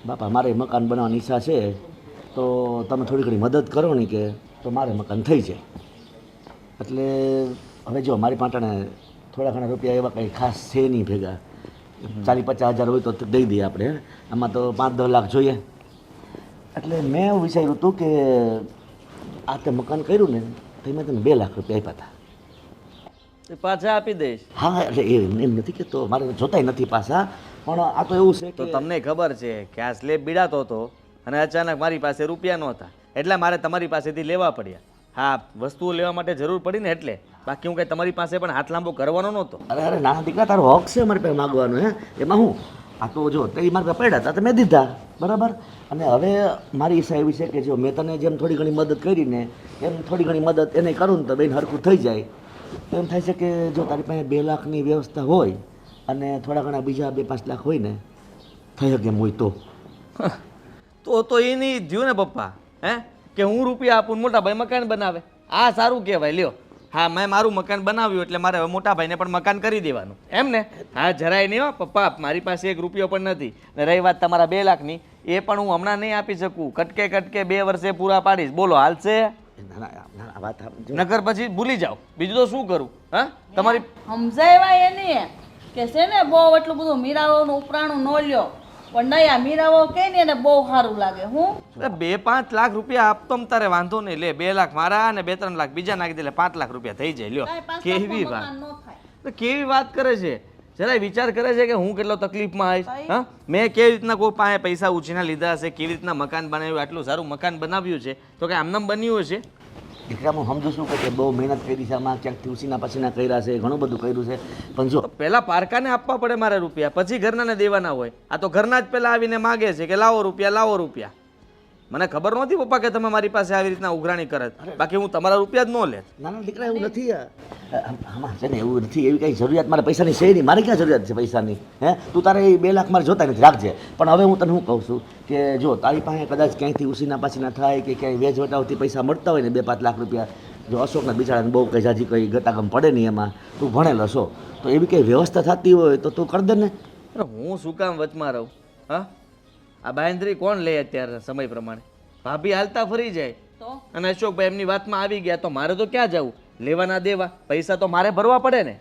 બાપા મારે મકાન બનાવવાની ઈચ્છા છે તો તમે થોડી ઘણી મદદ કરો ને કે તો મારે મકાન થઈ જાય. એટલે હવે જો મારી પાટાને થોડા ઘણા રૂપિયા એવા કંઈ ખાસ છે નહીં ભેગા, 40-50 હજાર હોય તો દઈ દઈએ આપણે. આમાં તો 5-10 લાખ જોઈએ. એટલે મેં એવું વિચાર્યું હતું કે આ તે મકાન કર્યું ને તો મેં તને 2 લાખ રૂપિયા આપ્યા હતા. એ પાછા આપી દઈશ. હા એટલે એમ નથી કે તો મારે જોતાય નથી પાછા, પણ આ તો એવું છે તો કે તમને ખબર છે કે આ સ્લેબ બીડાતો હતો અને અચાનક મારી પાસે રૂપિયા નહોતા એટલે મારે તમારી પાસેથી લેવા પડ્યા. હા, વસ્તુઓ લેવા માટે જરૂર પડી ને એટલે, બાકી હું કંઈ તમારી પાસે પણ હાથ લાંબો કરવાનો નહોતો. અરે અરે નાના દીકરા તારો હક છે મારી પાસે માગવાનો. હે એમાં હું આ તો જો તે મારી પાસે પડ્યા હતા તો મેં દીધા બરાબર. અને હવે મારી ઈચ્છા એવી છે કે જો મેં તને જેમ થોડી ઘણી મદદ કરીને એમ થોડી ઘણી મદદ એને કરું ને તો બેન હરખું થઈ જાય. એમ થાય છે કે જો તારી પાસે 2 લાખની વ્યવસ્થા હોય અને થોડા ઘણા બીજા 2-5 લાખ હોય ને થઈ શકે એમ હોય તો એ નહીં થયું ને પપ્પા, હે કે હું રૂપિયા આપું ને મોટા ભાઈ મકાન બનાવે. આ સારું કહેવાય. લ્યો, હા મેં મારું મકાન બનાવ્યું એટલે મારે હવે મોટા ભાઈને પણ મકાન કરી દેવાનું એમ ને? હા જરાય નહીં હો પપ્પા, મારી પાસે 1 રૂપિયો પણ નથી. ને રહી વાત તમારા 2 લાખની, એ પણ હું હમણાં નહીં આપી શકું. કટકે 2 વર્ષે પૂરા પાડીશ. બોલો હાલશે? વાત નગર પછી ભૂલી જાઓ. બીજું તો શું કરું? હા તમારી સમજાવ્યા એને કે છે ને બહુ એટલું બધું મીરાઓનું ઉપરાણું ન લ્યો, પણ નહીં આ મીરાઓ કે ને એને બહુ સારું લાગે. હું 2-5 લાખ રૂપિયા આપતો તારે વાંધો નહીં. લે 2 લાખ મારા અને 2-3 લાખ બીજા નાખી દે એટલે 5 લાખ રૂપિયા થઈ જાય. લ્યો, કેવી વાત, કેવી વાત કરે છે. જરાય વિચાર કરે છે કે હું કેટલો તકલીફમાં આવીશ. હા, મેં કેવી રીતના કોઈ પાસે પૈસા ઉછીના લીધા હશે, કેવી રીતના મકાન બનાવ્યું, આટલું સારું મકાન બનાવ્યું છે તો કે આમનામ બન્યું હશે? દીકરા હું સમજુ છું કે બહુ મહેનત કરી છે આમાં, ક્યાંકથી ઉસીના પસીના કર્યા છે, ઘણું બધું કર્યું છે. પણ જો પહેલા પારકાને આપવા પડે મારે રૂપિયા, પછી ઘરનાને દેવાના હોય. આ તો ઘરના જ પહેલા આવીને માગે છે કે લાવો રૂપિયા, લાવો રૂપિયા. મને ખબર નહોતી પપ્પા કે તમે મારી પાસે આવી રીતના ઉઘરાણી કરે, બાકી હું તમારા રૂપિયા જ ન લે. નાના દીકરા એવું નથી. આમાં છે ને એવું નથી, એવી કઈ જરૂરિયાત મારે પૈસાની છે નહીં. મારે ક્યાં જરૂરિયાત છે પૈસાની? હે તું તારે એ 2 લાખ મારે જોતા નથી, રાખજે. પણ હવે હું તને શું કહું છું કે જો તારી પાસે કદાચ ક્યાંયથી ઉસીના પાસીના થાય કે ક્યાંય વેજ વટાવથી પૈસા મળતા હોય ને 2-5 લાખ રૂપિયા, જો અશોકના બિચારાને બહુ કંઈ જાજી કંઈ ગતાગમ પડે નહીં એમાં, તું ભણેલો છો તો એવી કંઈ વ્યવસ્થા થતી હોય તો તું કરી દે ને. હું શું કામ વચમાં રહું? હા, આ બાંધરી કોણ લે અત્યારે સમય પ્રમાણે? ભાભી હાલતા ફરી જાય અને અશોકભાઈ એમની વાતમાં આવી ગયા તો મારે તો ક્યાં જવું? લેવાના દેવા પૈસા તો મારે ભરવા પડે ને.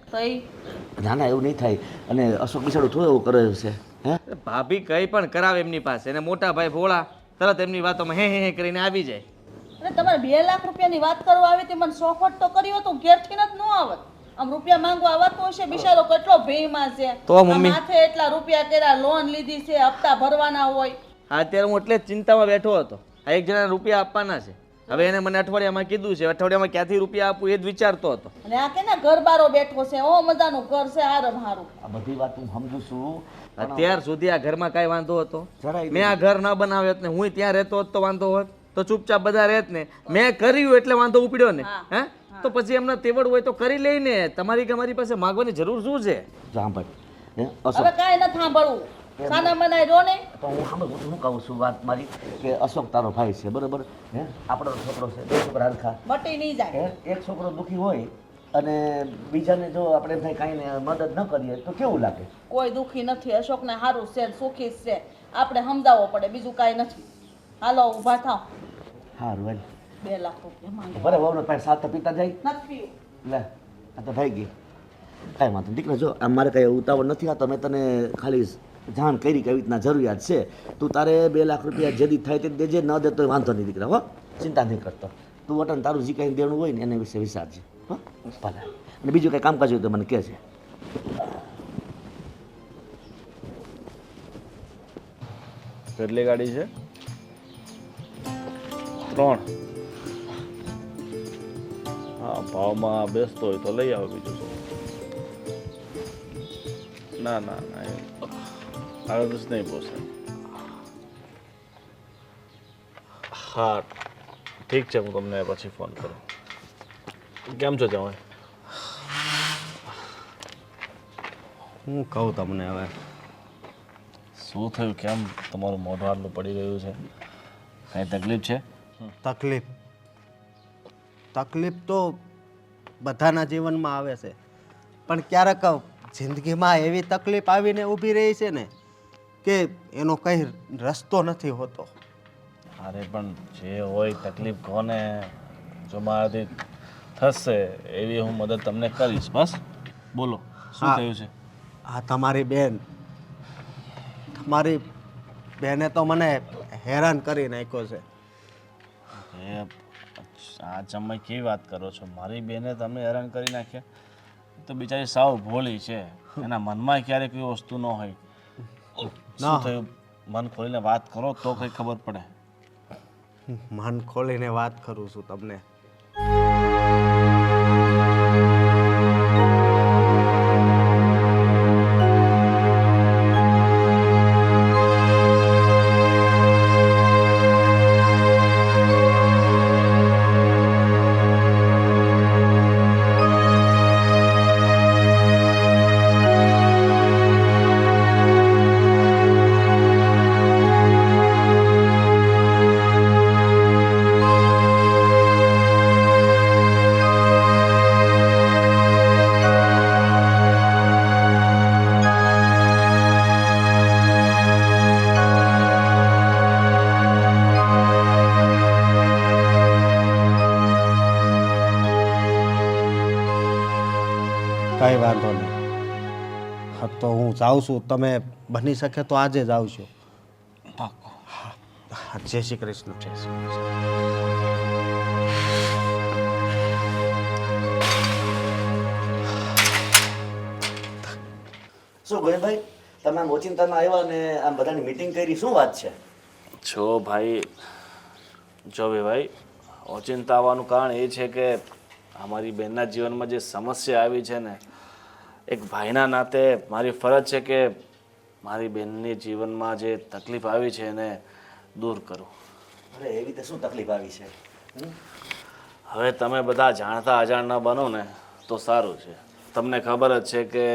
ના ના એવું નહીં થાય. અને અશોક બિચારું થોડું એવું કરે છે. હે ભાભી કંઈ પણ કરાવે એમની પાસે, અને મોટા ભાઈ ભોળા તરત એમની વાતોમાં હે કરીને આવી જાય. અને તમારે 2 લાખ રૂપિયાની વાત કરવા આવી હતી, મને સોફટ તો કર્યો તો ઘેરથી જ ન આવત. આમ રૂપિયા માંગવા આવતો હશે, બિચારો કેટલો ભયમાં છે. તો મમ્મી માથે એટલા રૂપિયા કર્યા, લોન લીધી છે, હપ્તા ભરવાના હોય. અત્યારે હું એટલે જ ચિંતામાં બેઠો હતો. આ એક જણા રૂપિયા આપવાના છે. હવે એને મને અઠવાડિયામાં કીધું છે, અઠવાડિયામાં ક્યાંથી રૂપિયા આપું એ જ વિચારતો હતો. અને આ કે ઘર બારો બેઠો છે, ઓ મજાનું ઘર છે, હારું હારું. આ બધી વાત હું સમજુ છું. અત્યાર સુધી આ ઘરમાં કાંઈ વાંધો હતો? જરાય મેં આ ઘર ન બનાવ્યો ને હું ત્યાં રહેતો હોત તો વાંધો હોત? તો ચૂપચાપ બધા રહેત ને. મેં કર્યું એટલે વાંધો ઉપડ્યો ને. હે તો પછી એમને તેવડ હોય તો કરી લઈને. તમારી કે મારી પાસે માંગવાની જરૂર શું છે? સાંભળ, હે હવે કાંઈ ન સાંભળવું, સાના મનાય રો ને. તો હું સાંભળ, હું કહું છું વાત મારી કે અશોક તારો ભાઈ છે બરોબર. હે આપણો છોકરો છે, 2 છોકરા હરખા. મટી નહીં જાય. હે એક છોકરો દુઃખી હોય અને બીજાને જો આપણે એમ થાય કાંઈ મદદ ન કરીએ તો કેવું લાગે? કોઈ દુઃખી નથી, અશોકને સારું છે, સુખી છે. આપણે સમજાવવો પડે, બીજું કાંઈ નથી. હાલો ઊભા થાવ. સારું હાલ. 2 લાખ રૂપિયા માંગે. બરાબર વહુને પાસે સાથ તો પીતા જાય. નથી લે આ તો થઈ ગઈ. કાંઈ વાંધો દીકરા, જો આ મારે કાંઈ ઉતાવળ નથી. આ તો મેં તને ખાલી જાણ કરી કે આવી રીતના જરૂરિયાત છે. તું તારે 2 લાખ રૂપિયા જેદી થાય તે દેજે, ન દે તો વાંધો નહીં દીકરા. હો ચિંતા નહીં કરતો તું. વટન તારું જે કાંઈ દેણું હોય ને એના વિશે વિચારજે. હો ભલે. અને બીજું કંઈ કામકાજ હોય તો મને કહે છે. કેટલી ગાડી છે? 3. હા, ભાવમાં બેસતો હોય તો લઈ આવો. બીજું શું? ના ના ના, આગળ જ નહીં પોસાય. હા ઠીક છે, હું તમને પછી ફોન કરું. કેમ છો જવાય? હું કહું તમને હવે શું થયું? કેમ તમારું મોઢું આટલું પડી રહ્યું છે? કાંઈ તકલીફ છે? તકલીફ તકલીફ તો બધાના જીવનમાં આવે છે, પણ ક્યારેક જિંદગીમાં એવી તકલીફ આવીને ઊભી રહી છે ને કે એનો કંઈ રસ્તો નથી હોતો. અરે પણ જે હોય તકલીફ કોને, જો મારાથી થશે એવી હું મદદ તમને કરીશ. બસ બોલો, શું હા. થયું છે? આ તમારી બેને તો મને હેરાન કરી નાખ્યો છે. એ આ જમાઈ કેવી વાત કરો છો? મારી બેને તમને હેરાન કરી નાખ્યા? એ તો બિચારી સાવ ભોળી છે, એના મનમાં ક્યારેય કોઈ વસ્તુ ન હોય. શું થયું? મન ખોલીને વાત કરો તો કંઈ ખબર પડે. મન ખોલીને વાત કરું છું તમને. કંઈ વાંધો નહીં. હા તો હું જાઉં છું. તમે બની શકે તો આજે જ આવશો. પાક્કું. હા, જય શ્રી કૃષ્ણ. જય શ્રી કૃષ્ણ. શું ગોવિંદભાઈ, તમે આમ ઓચિંતામાં આવ્યા ને આમ બધાની મીટિંગ કરી, શું વાત છે? જો ભાઈ, ભાઈ ઓચિંતા આવવાનું કારણ એ છે કે અમારી બહેનના જીવનમાં જે સમસ્યા આવી છે ને, એક ભાઈના નાતે મારી ફરજ છે કે મારી બહેનની જીવનમાં જે તકલીફ આવી છે એને દૂર કરું. અરે એવી રીતે શું તકલીફ આવી છે? હવે તમે બધા જાણતા અજાણ ન બનો ને તો સારું છે. તમને ખબર જ છે કે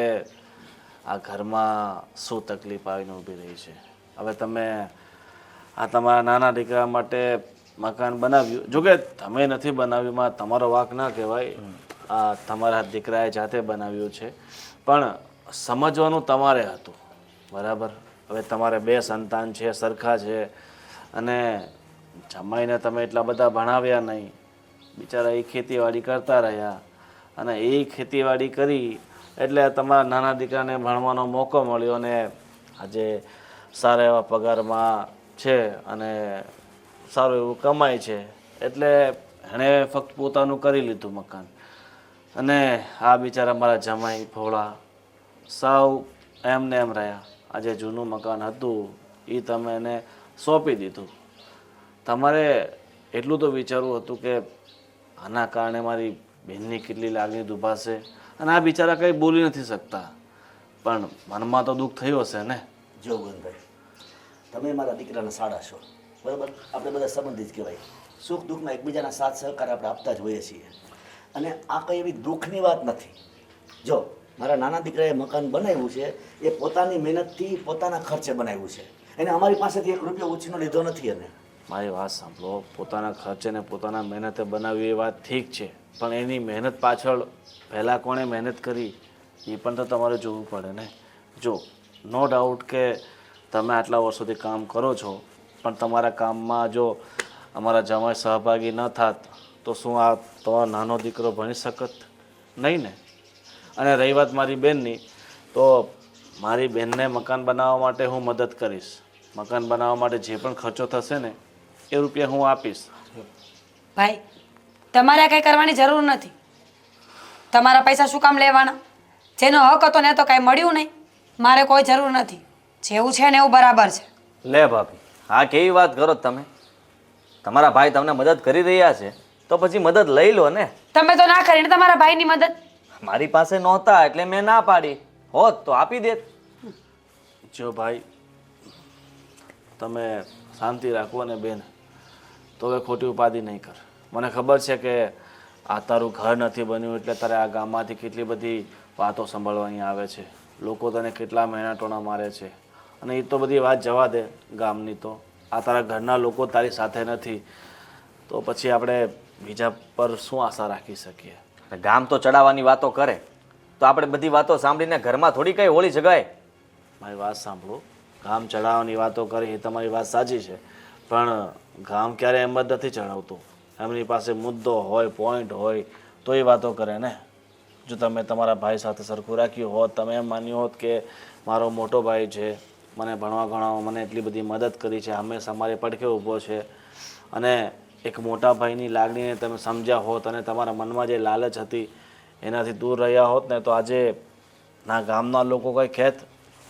આ ઘરમાં શું તકલીફ આવીને ઊભી રહી છે. હવે તમે આ તમારા નાના દીકરા માટે મકાન બનાવ્યું, જોકે તમે નથી બનાવ્યું, માં તમારો વાંક ના કહેવાય, આ તમારા દીકરાએ જાતે બનાવ્યું છે, પણ સમજવાનું તમારે હતું, બરાબર? હવે તમારે 2 સંતાન છે, સરખા છે, અને જમાઈને તમે એટલા બધા ભણાવ્યા નહીં. બિચારા એ ખેતીવાડી કરતા રહ્યા, અને એ ખેતીવાડી કરી એટલે તમારા નાના દીકરાને ભણવાનો મોકો મળ્યો, અને આજે સારા એવા પગારમાં છે અને સારું એવું કમાય છે, એટલે એણે ફક્ત પોતાનું કરી લીધું મકાન. અને આ બિચારા મારા જમાઈ ભોળા સાવ એમને એમ રહ્યા. આજે જૂનું મકાન હતું એ તમે એને સોંપી દીધું. તમારે એટલું તો વિચારવું હતું કે આના કારણે મારી બહેનની કેટલી લાગણી દુભાશે, અને આ બિચારા કંઈ બોલી નથી શકતા, પણ મનમાં તો દુઃખ થયું હશે ને. જો ગોવિંદભાઈ, તમે મારા દીકરાના સાડા છો, બરાબર? આપણે બધા સંબંધી જ કહેવાય. સુખ દુઃખમાં એકબીજાના સાથ સહકાર આપણે આપતા જ હોઈએ છીએ, અને આ કંઈ એવી દુઃખની વાત નથી. જો મારા નાના દીકરાએ મકાન બનાવ્યું છે એ પોતાની મહેનતથી પોતાના ખર્ચે બનાવ્યું છે, એને અમારી પાસેથી 1 રૂપિયો ઉછીનો લીધો નથી. એને મારી વાત સાંભળો, પોતાના ખર્ચે ને પોતાના મહેનતે બનાવ્યું એ વાત ઠીક છે, પણ એની મહેનત પાછળ પહેલાં કોણે મહેનત કરી એ પણ તો તમારે જોવું પડે ને. જો નો ડાઉટ કે તમે આટલા વર્ષોથી કામ કરો છો, પણ તમારા કામમાં જો અમારા જમાઈ સહભાગી ન થાત તો શું આ તમારો નાનો દીકરો ભણી શકત? નહીં ને. અને રહી વાત મારી બહેનની, તો મારી બહેનને મકાન બનાવવા માટે હું મદદ કરીશ. મકાન બનાવવા માટે જે પણ ખર્ચો થશે ને એ રૂપિયા હું આપીશ. ભાઈ, તમારે કંઈ કરવાની જરૂર નથી. તમારા પૈસા શું કામ લેવાના? જેનો હક હતો ને તો કાંઈ મળ્યું નહીં. મારે કોઈ જરૂર નથી. જેવું છે ને એવું બરાબર છે. લે ભાભી, આ કેવી વાત કરો તમે? તમારા ભાઈ તમને મદદ કરી રહ્યા છે તો પછી મદદ લઈ લો ને. તમે તો ના કરી ને તમારા ભાઈની મદદ. મારી પાસે નહોતા એટલે મેં ના પાડી, હોત તો આપી દેત. જો ભાઈ, તમે શાંતિ રાખો ને બેન, તો હવે ખોટી ઉપાધિ નહીં કર. મને ખબર છે કે આ તારું ઘર નથી બન્યું એટલે તારે આ ગામમાંથી કેટલી બધી વાતો સાંભળવાની આવે છે, લોકો તને કેટલા મહેણા ટોણા મારે છે. અને એ તો બધી વાત જવા દે ગામની. તો આ તારા ઘરના લોકો તારી સાથે નથી તો પછી આપણે બીજા પર શું આશા રાખી શકીએ? અને ગામ તો ચડાવવાની વાતો કરે તો આપણે બધી વાતો સાંભળીને ઘરમાં થોડી કઈ હોળી જગાય. મારી વાત સાંભળો. ગામ ચડાવવાની વાતો કરી એ તમારી વાત સાચી છે, પણ ગામ ક્યારે એમ જ નથી ચડાવતું. એમની પાસે મુદ્દો હોય, પોઈન્ટ હોય તો એ વાતો કરે ને. જો તમે તમારા ભાઈ સાથે સરખું રાખ્યું હોત, તમે એમ માન્યું હોત કે મારો મોટો ભાઈ છે, મને ભણવા ગણાવવા મને એટલી બધી મદદ કરી છે, હંમેશા મારી પડખે ઊભો છે, અને એક મોટા ભાઈની લાગણીને તમે સમજ્યા હોત અને તમારા મનમાં જે લાલચ હતી એનાથી દૂર રહ્યા હોત ને, તો આજે ના ગામના લોકો કંઈ કહેત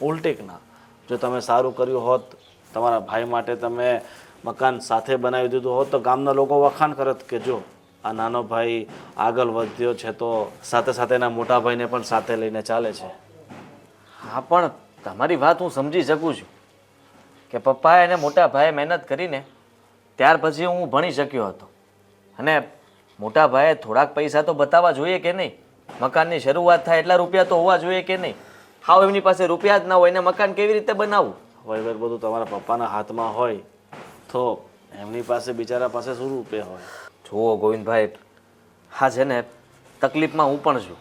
ઉલટીક ના. જો તમે સારું કર્યું હોત, તમારા ભાઈ માટે તમે મકાન સાથે બનાવી દીધું હોત, તો ગામના લોકો વખાણ કરત કે જો આ નાનો ભાઈ આગળ વધ્યો છે તો સાથે સાથે એના મોટા ભાઈને પણ સાથે લઈને ચાલે છે. હા, પણ તમારી વાત હું સમજી શકું છું કે પપ્પાએ અને મોટા ભાઈએ મહેનત કરીને ત્યાર પછી હું ભણી શક્યો હતો. અને મોટા ભાઈએ થોડાક પૈસા તો બતાવવા જોઈએ કે નહીં? મકાનની શરૂઆત થાય એટલા રૂપિયા તો હોવા જોઈએ કે નહીં? હાવ એમની પાસે રૂપિયા જ ના હોય ને મકાન કેવી રીતે બનાવવું? વહીવટ બધું તમારા પપ્પાના હાથમાં હોય તો એમની પાસે બિચારા પાસે શું રૂપિયા હોય? જુઓ ગોવિંદભાઈ, હા છે ને, તકલીફમાં હું પણ છું.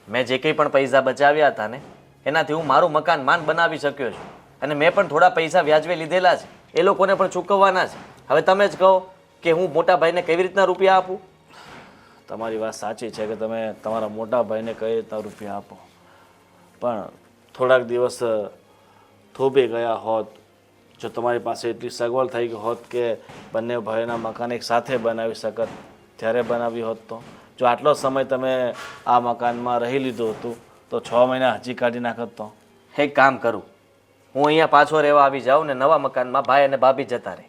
મેં જે કંઈ પણ પૈસા બચાવ્યા હતા ને એનાથી હું મારું મકાન માંડ બનાવી શક્યો છું. અને મેં પણ થોડા પૈસા વ્યાજવે લીધેલા છે, એ લોકોને પણ ચૂકવવાના છે. હવે તમે જ કહો કે હું મોટા ભાઈને કેવી રીતના રૂપિયા આપું? તમારી વાત સાચી છે કે તમે તમારા મોટા ભાઈને કઈ રીતના રૂપિયા આપો, પણ થોડાક દિવસ થોભી ગયા હોત, જો તમારી પાસે એટલી સગવડ થઈ ગઈ હોત કે બંને ભાઈના મકાન એક સાથે બનાવી શકત, ત્યારે બનાવી હોત તો. જો આટલો સમય તમે આ મકાનમાં રહી લીધું હતું તો 6 મહિના હજી કાઢી નાખત તો. એક કામ કરું, હું અહીંયા પાછો રહેવા આવી જાઉં ને નવા મકાનમાં ભાઈ અને ભાભી જતા રહે.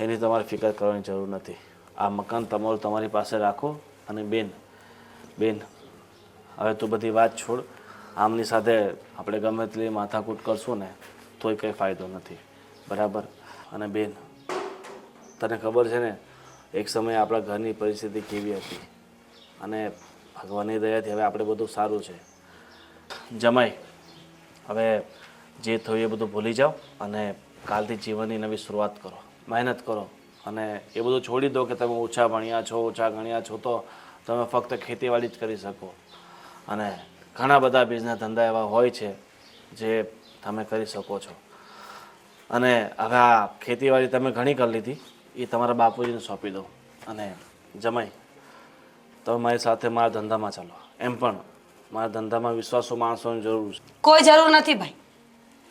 એની તમારે ફિકર કરવાની જરૂર નથી. આ મકાન તમારું તમારી પાસે રાખો. અને બેન, હવે તું બધી વાત છોડ. આમની સાથે આપણે ગમે તેટલી માથાકૂટ કરશું ને તોય કંઈ ફાયદો નથી, બરાબર? અને બેન, તને ખબર છે ને એક સમયે આપણા ઘરની પરિસ્થિતિ કેવી હતી, અને ભગવાનની દયાથી હવે આપણે બધું સારું છે. જમાઈ, હવે જે થયું એ બધું ભૂલી જાઓ અને કાલથી જીવનની નવી શરૂઆત કરો, મહેનત કરો. અને એ બધું છોડી દો કે તમે ઓછા ભણ્યા છો, ઓછા ગણ્યા છો તો તમે ફક્ત ખેતીવાડી જ કરી શકો. અને ઘણા બધા બિઝનેસ ધંધા એવા હોય છે જે તમે કરી શકો છો. અને હવે આ ખેતીવાડી તમે ઘણી કરી લીધી, એ તમારા બાપુજીને સોંપી દો. અને જમાઈ, તમે મારી સાથે મારા ધંધામાં ચાલો. એમ પણ મારા ધંધામાં વિશ્વાસુ માણસોની જરૂર છે. કોઈ જરૂર નથી ભાઈ.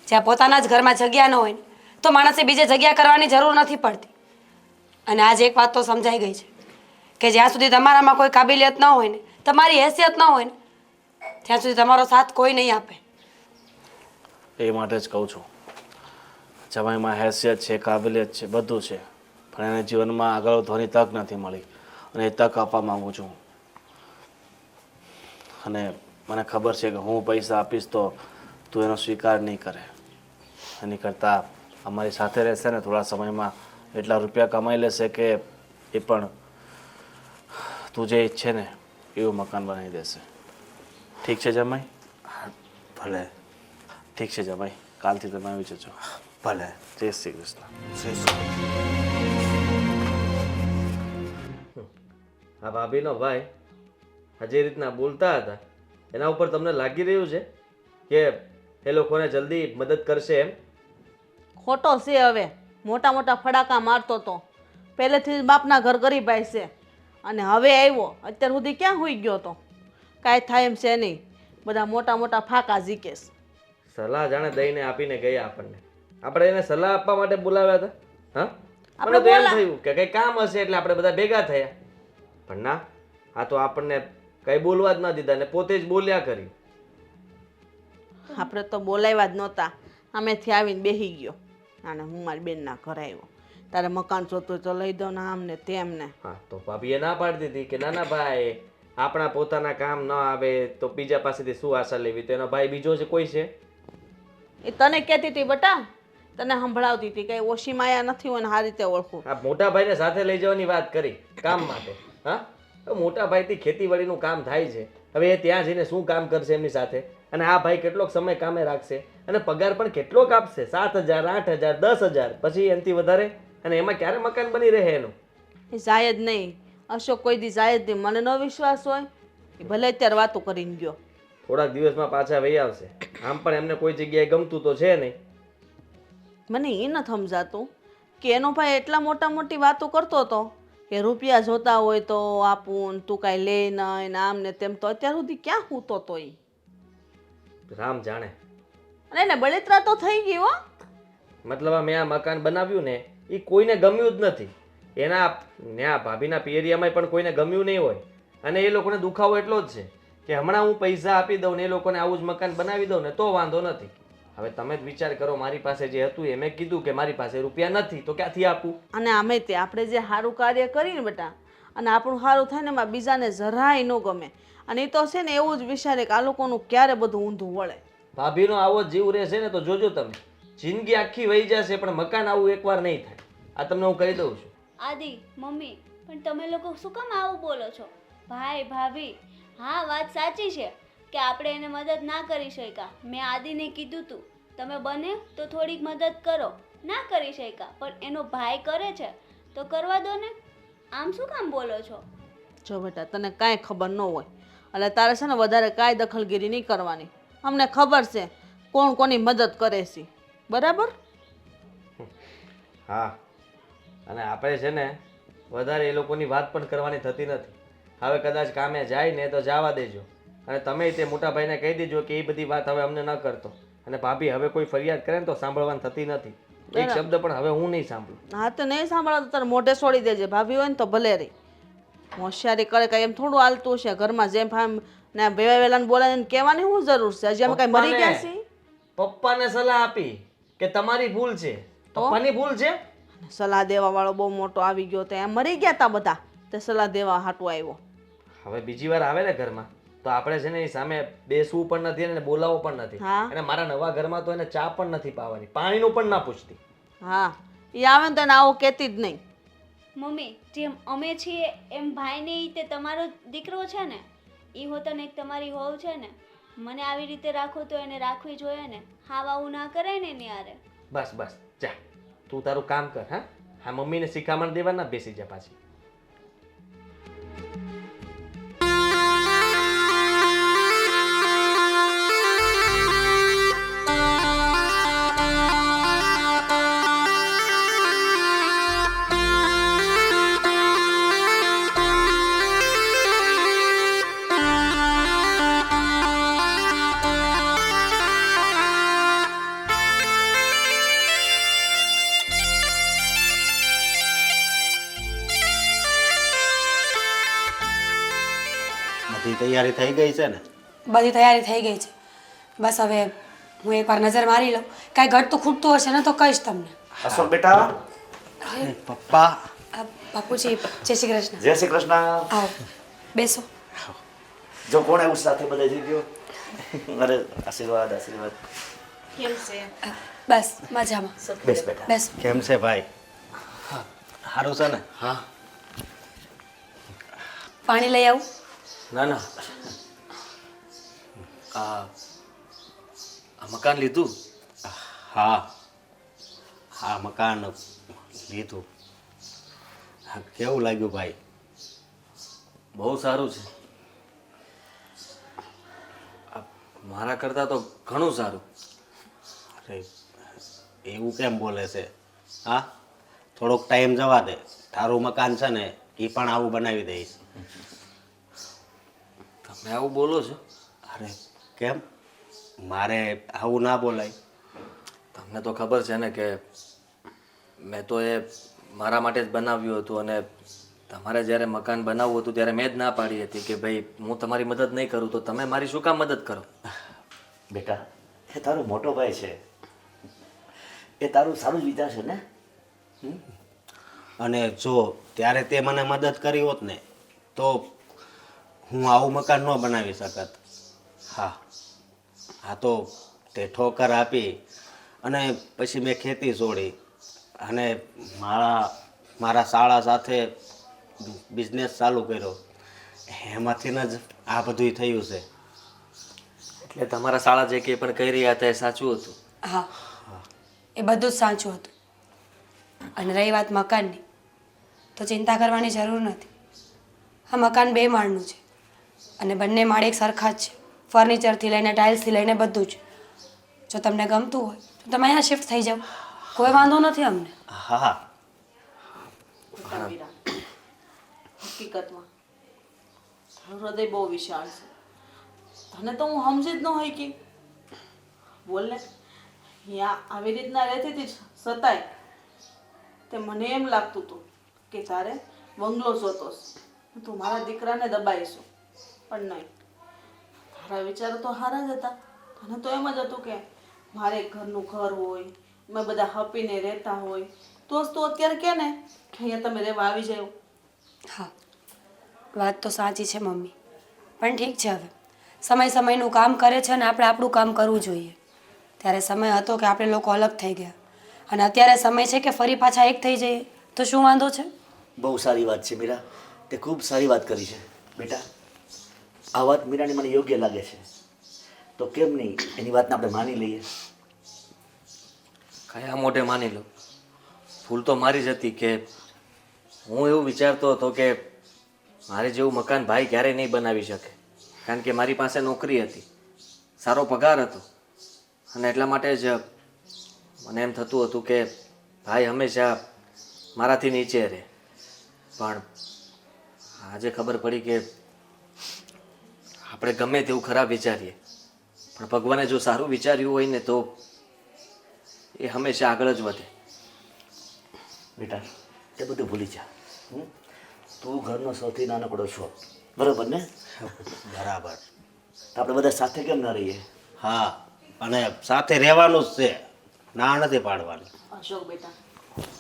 જ્યાં પોતાના જ ઘરમાં જગ્યા ન હોય ને તો માણસે બીજે જગ્યા કરવાની જરૂર નથી પડતી. અને આજે એક વાત તો સમજાઈ ગઈ છે કે જ્યાં સુધી તમારામાં કોઈ કાબિલિયત ન હોય ને, તમારી હેસિયત ન હોય ને, ત્યાં સુધી તમારો સાથ કોઈ નહીં આપે. એ માટે જ કહું છું, જમાઈમાં હેસિયત છે, કાબિલિયત છે, બધું છે, પણ એને જીવનમાં આગળ વધવાની તક નથી મળી, અને એ તક આપવા માગું છું. અને મને ખબર છે કે હું પૈસા આપીશ તો તું એનો સ્વીકાર નહીં કરે. એની કરતાં અમારી સાથે રહેશે ને થોડા સમયમાં એટલા રૂપિયા કમાઈ લેશે કે એ પણ તું જે ઈચ્છે ને એવું મકાન બનાવી દેશે. ઠીક છે જમાઈ? ભલે. ઠીક છે જમાઈ, કાલથી તમે આવી જજો. ભલે. જય શ્રી કૃષ્ણ. આ ભાભીનો ભાઈ જે રીતના બોલતા હતા એના ઉપર તમને લાગી રહ્યું છે કે એ લોકોને જલ્દી મદદ કરશે એમ? ખોટો છે. હવે મોટા મોટા ફડાકા મારતો તો પહેલેથી જ બાપના ઘર ગરીબાઈ છે, અને હવે આવ્યો અત્યાર સુધી ક્યાં હોઈ ગયો તો? કાંઈ થાય એમ છે નહીં. બધા મોટા મોટા ફાકા ઝીકેશ. સલાહ જાણે દઈને આપીને ગયા આપણને. આપણે એને સલાહ આપવા માટે બોલાવ્યા હતા. હા, આપણે તો એમ થયું કે કંઈ કામ હશે એટલે આપણે બધા ભેગા થયા. પણ ના, આ તો આપણને કંઈ બોલવા જ ન દીધા ને પોતે જ બોલ્યા કરી. આપણે તો બોલાવ્યા જ નહોતા. આમેથી આવીને બેસી ગયો અને હું મારી બેનના ઘરે આવ્યો. તારે મકાન જોતું તો લઈ દો ને આમ ને તેમ ને. હા, તો ભાભીએ ના પાડી દીધી કે નાના ભાઈ આપણા પોતાના કામ ન આવે તો બીજા પાસેથી શું આશા લેવી? તો એનો ભાઈ બીજો છે કોઈ છે? એ તને કહેતી હતી બટા, તને સંભળાવતી હતી કઈ ઓછી માયા નથી હોય ને આ રીતે ઓળખું. આ મોટા ભાઈને સાથે લઈ જવાની વાત કરી કામ માટે. હા, મોટા ભાઈથી ખેતીવાડીનું કામ થાય છે હવે એ ત્યાં જઈને શું કામ કરશે એમની સાથે? અને આ ભાઈ કેટલોક સમય કામે રાખશે અને પગાર પણ કેટલોક આપશે? 7,000, 8,000, 10,000, પછી એનાથી વધારે? અને એમાં ક્યારે મકાન બની રહે એનું? એ જાય જ નહીં. અશોક કોઈ દી જાય જ નહીં. મને ન વિશ્વાસ હોય એ ભલે અત્યારે વાતો કરીને ગયો. થોડાક દિવસમાં પાછા વહી આવશે. આમ પણ એમને કોઈ જગ્યાએ ગમતું તો છે નહીં. મને એ નથી સમજાતું કે એનો ભાઈ એટલા મોટી વાતો કરતો હતો કે રૂપિયા જોતા હોય તો આપું ને તું કાંઈ લે નહીં ને આમ ને તેમ. તો અત્યાર સુધી ક્યાં સૂતો તો એ? રામ જાણે. અને એને બળતરા તો થઈ ગઈ હો. મતલબ આ મેં આ મકાન બનાવ્યું ને એ કોઈને ગમ્યું જ નથી. એના ન્યા ભાભીના પિયરિયામાં પણ કોઈને ગમ્યું નહીં હોય. અને એ લોકોને દુખાવો એટલો જ છે કે હમણાં હું પૈસા આપી દઉં ને એ લોકોને આવું જ મકાન બનાવી દઉં ને તો વાંધો નથી. હવે તમે જ વિચાર કરો, મારી પાસે જે હતું એ મેં કીધું કે મારી પાસે રૂપિયા નથી તો ક્યાંથી આપું? અને આમે તે આપણે જે સારું કાર્ય કરીને બેટા અને આપણું સારું થાય ને એમાં બીજાને જરાય ન ગમે. અને એ તો છે ને એવું જ વિચારે કે આ લોકોનું ક્યારે બધું ઊંધું વળે. ભાભીનો આવો જ જીવ રહેશે ને તો જોજો તમે, જિંદગી આખી વહી જશે પણ મકાન આવું એકવાર નહીં થાય. આ તમને હું કહી દઉં છું. આદિ મમ્મી પણ તમે લોકો શું કામ આવું બોલો છો? ભાઈ ભાભી, હા વાત સાચી છે કે આપણે એને મદદ ના કરી શક્યા. મેં આદિને કીધું તું તમે બને તો થોડીક મદદ કરો. ના કરી શક્યા પણ એનો ભાઈ કરે છે તો કરવા દો ને. આમ શું કામ બોલો છો? જો બેટા તને કાંઈ ખબર ન હોય એટલે તારે છે ને વધારે કાંઈ દખલગીરી નહીં કરવાની. અમને ખબર છે કોણ કોની મદદ કરે છે, બરાબર? હા, અને આપણે છે ને વધારે એ લોકોની વાત પણ કરવાની થતી નથી. હવે કદાચ કામે જાય ને તો જવા દેજો. અને તમે તે મોટા ભાઈને કહી દેજો કે એ બધી વાત હવે અમને ન કરતો. અને ભાભી હવે કોઈ ફરિયાદ કરે ને તો સાંભળવાની થતી નથી. એક શબ્દ પણ હવે હું નહીં સાંભળું. હા તો નહીં સાંભળો તો તારે મોઢે છોડી દેજે. ભાભી હોય ને તો ભલે રહી. હોશિયારી કરે કાંઈ એમ થોડું હાલતું છે ઘરમાં. જેમ ફામ ને વેલાને બોલાવીને કહેવાની શું જરૂર છે? હજી અમે કાંઈ મરી ગયા છીએ? પપ્પાને સલાહ આપી કે તમારી ભૂલ છે. પપ્પાની ભૂલ છે? સલાહ દેવા વાળો બહુ મોટો આવી ગયો તો એમ મરી ગયા તા બધા તે સલાહ દેવા હાટું આવ્યો. હવે બીજી વાર આવે ને ઘરમાં તો આપણે છે ને એ સામે બેસવું પણ નથી અને બોલાવવું પણ નથી. હા. અને મારા નવા ઘરમાં તો એને ચા પણ નથી પાવાની, પાણીનું પણ ના પૂછતી. હા, એ આવે ને તો એને આવું કહેતી જ નહીં. મમ્મી જેમ અમે છીએ એમ ભાઈને ઈ તે તમારો દીકરો છે ને, એ હોતો ને એક તમારી હોવ છે ને. મને આવી રીતે રાખો તો એને રાખવી જોઈએ ને. હાવ આવું ના કરાય ને એની હારે. બસ બસ જા, તું તારું કામ કર. હા હા, મમ્મીને શિખામણ દેવા ના બેસી જા પાછી. બધી તૈયારી થઈ ગઈ છે ને? બધી તૈયારી થઈ ગઈ છે. બસ હવે હું એકવાર નજર મારી લઉં. કાંઈ ઘટતું ખૂટતું હશે ને તો કહીશ તમને. અશોક બેટા. પપ્પા. બાપુજી જય શ્રી કૃષ્ણ. જય શ્રી કૃષ્ણ. આવો બેસો. જો કોણ આવ્યું સાથે બધા જઈ ગયો? અરે આશીર્વાદ આશીર્વાદ. કેમ છે? બસ મજામાં. બેસ બેટા. બેસો. કેમ છે ભાઈ? સારું છે ને? હા. પાણી લઈ આવું? ના ના, આ મકાન લીધું? હા હા, મકાન લીધું. કેવું લાગ્યું ભાઈ? બહુ સારું છે. મારા કરતાં તો ઘણું સારું. અરે એવું કેમ બોલે છે? હા, થોડોક ટાઈમ જવા દે. તારું મકાન છે ને એ પણ આવું બનાવી દઈશ. તમે આવું બોલો છો? અરે કેમ? મારે આવું ના બોલાય. તમને તો ખબર છે ને કે મેં તો એ મારા માટે જ બનાવ્યું હતું. અને તમારે જ્યારે મકાન બનાવવું હતું ત્યારે મેં જ ના પાડી હતી કે ભાઈ હું તમારી મદદ નહીં કરું તો તમે મારી શું કામ મદદ કરો? બેટા એ તારો મોટો ભાઈ છે, એ તારું સારું જ વિચારશે ને. અને જો ત્યારે તે મને મદદ કરી હોત ને તો હું આવું મકાન ન બનાવી શકત. હા હા, તો તે ઠોકર આપી અને પછી મેં ખેતી છોડી અને મારા શાળા સાથે બિઝનેસ ચાલુ કર્યો. એમાંથી જ આ બધું થયું છે. એટલે તમારા શાળા જે કંઈ પણ કહી રહ્યા હતા એ સાચું હતું. હા એ બધું જ સાચું હતું. અને રહી વાત મકાનની, તો ચિંતા કરવાની જરૂર નથી. આ મકાન 2 માળનું છે અને બંને માળ એક સરખા જ છે. ફર્નિચરથી લઈને ટાઇલ્સથી લઈને બધું જ. જો તમને ગમતું હોય તો તમે અહીંયા શિફ્ટ થઈ જાઓ, કોઈ વાંધો નથી અમને. હા બેટા મીરા, હકીકતમાં તારું હૃદય બહુ વિશાળ છે. તને તો હું સમજી જ ન હોય કે બોલ ને, અહીંયા આવી રીતના રહેતી હતી છતાંય તે મને એમ લાગતું હતું કે તારે બંગલો જોતો છે, તું મારા દીકરાને દબાઈશું. પણ નહીં, તારા વિચારો તો સારા જ હતા. તને તો એમ જ હતું કે મારે એક ઘરનું ઘર હોય, મેં બધા હપીને રહેતા હોય, તો જ તું અત્યારે કે ને કે અહીંયા તમે રહેવા આવી જાઓ. હા વાત તો સાચી છે મમ્મી, પણ ઠીક છે, હવે સમય સમયનું કામ કરે છે અને આપણે આપણું કામ કરવું જોઈએ. ત્યારે સમય હતો કે આપણે લોકો અલગ થઈ ગયા અને અત્યારે સમય છે કે ફરી પાછા એક થઈ જઈએ, તો શું વાંધો છે? બહુ સારી વાત છે મીરા, તે ખૂબ સારી વાત કરી છે બેટા. આ વાત મીરાને મને યોગ્ય લાગે છે, તો કેમ નહીં એની વાતને આપણે માની લઈએ. કયા મોઢે માની લો? ભૂલ તો મારી જ હતી કે હું એવું વિચારતો હતો કે મારે જેવું મકાન ભાઈ ક્યારેય નહીં બનાવી શકે, કારણ કે મારી પાસે નોકરી હતી, સારો પગાર હતો અને એટલા માટે જ મને એમ થતું હતું કે ભાઈ હંમેશા મારાથી નીચે રહે. પણ આજે ખબર પડી કે આપણે ગમે તેવું ખરાબ વિચારીએ, પણ ભગવાને જો સારું વિચાર્યું હોય ને તો એ હંમેશા આગળ જ વધે. બેટા તે બધું ભૂલી જા. તું ઘરનો સૌથી નાનકડો છો, બરોબર ને? બરાબર. તો આપણે બધા સાથે કેમ ન રહીએ? હા, અને સાથે રહેવાનું જ છે, ના નથી પાડવાની. અશોક બેટા,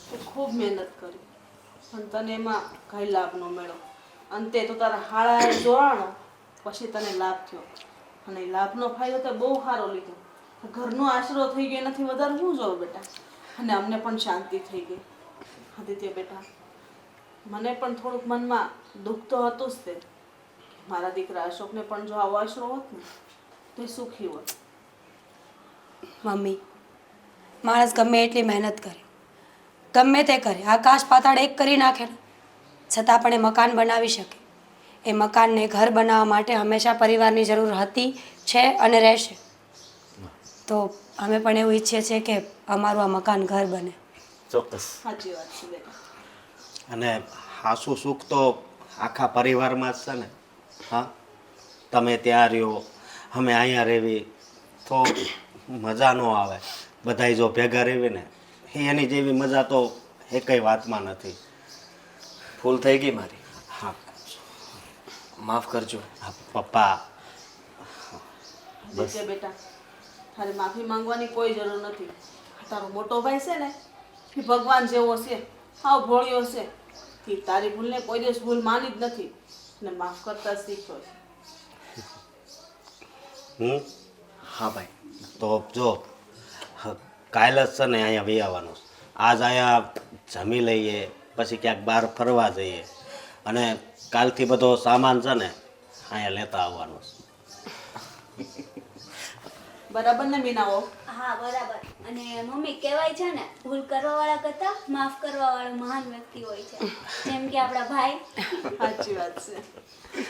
તું ખૂબ મહેનત કરી પણ તને એમાં કઈ લાભ ન મળ્યો. અંતે તો તારા હાળાએ જોડાણો, પછી તને લાભ થયો અને એ લાભનો ફાયદો તે બહુ સારો લીધો. ઘરનો આશરો થઈ ગયો, એનાથી વધારે શું જોવે બેટા? અને અમને પણ શાંતિ થઈ ગઈ. આદિત્ય બેટા, મને પણ થોડુંક મનમાં દુઃખ તો હતું જ તે કે મારા દીકરા અશોકને પણ જો આવો આશરો હોત ને તો એ સુખી હોત. મમ્મી, માણસ ગમે એટલી મહેનત કરે, ગમે તે કરે, આકાશ પાતાળ એક કરી નાખે ને છતાં પણ એ મકાન બનાવી શકે. એ મકાનને ઘર બનાવવા માટે હંમેશા પરિવારની જરૂર હતી, છે અને રહેશે. તો અમે પણ એવું ઈચ્છીએ છીએ કે અમારું આ મકાન ઘર બને. ચોક્કસ. સાચી વાત છે બેટા. અને હાસુ સુખ તો આખા પરિવારમાં જ છે ને. હા, તમે ત્યાં રહ્યો, અમે અહીંયા રહેવી તો મજા ન આવે. બધાય જો ભેગા રહેવી ને એની જેવી મજા તો એકેય વાતમાં નથી. ભૂલ થઈ ગઈ મારી, હા માફ કરજો. હા, પપ્પા. આદિત્ય બેટા, તારે માફી માંગવાની કોઈ જરૂર નથી. તારો મોટો ભાઈ છે ને એ ભગવાન જેવો છે, હાવ ભોળિયો છે. એ તારી ભૂલને કોઈ દિવસ ભૂલ માની જ નથી અને માફ કરતા શીખ્યો છે. હા ભાઈ. તો જો કાલ જ છે ને અહીંયા વહી આવવાનું. આજ અહીંયા જમી લઈએ, પછી ક્યાંક બહાર ફરવા જઈએ અને કાલથી બધો સામાન છે ને અહીંયા લેતા આવવાનો. બરાબર ને મીનાઓ? હા બરાબર. અને મમ્મી કહેવાય છે ને, ભૂલ કરવાવાળા કરતાં માફ કરવાવાળો મહાન વ્યક્તિ હોય છે, જેમ કે આપણા ભાઈ. સાચી વાત છે.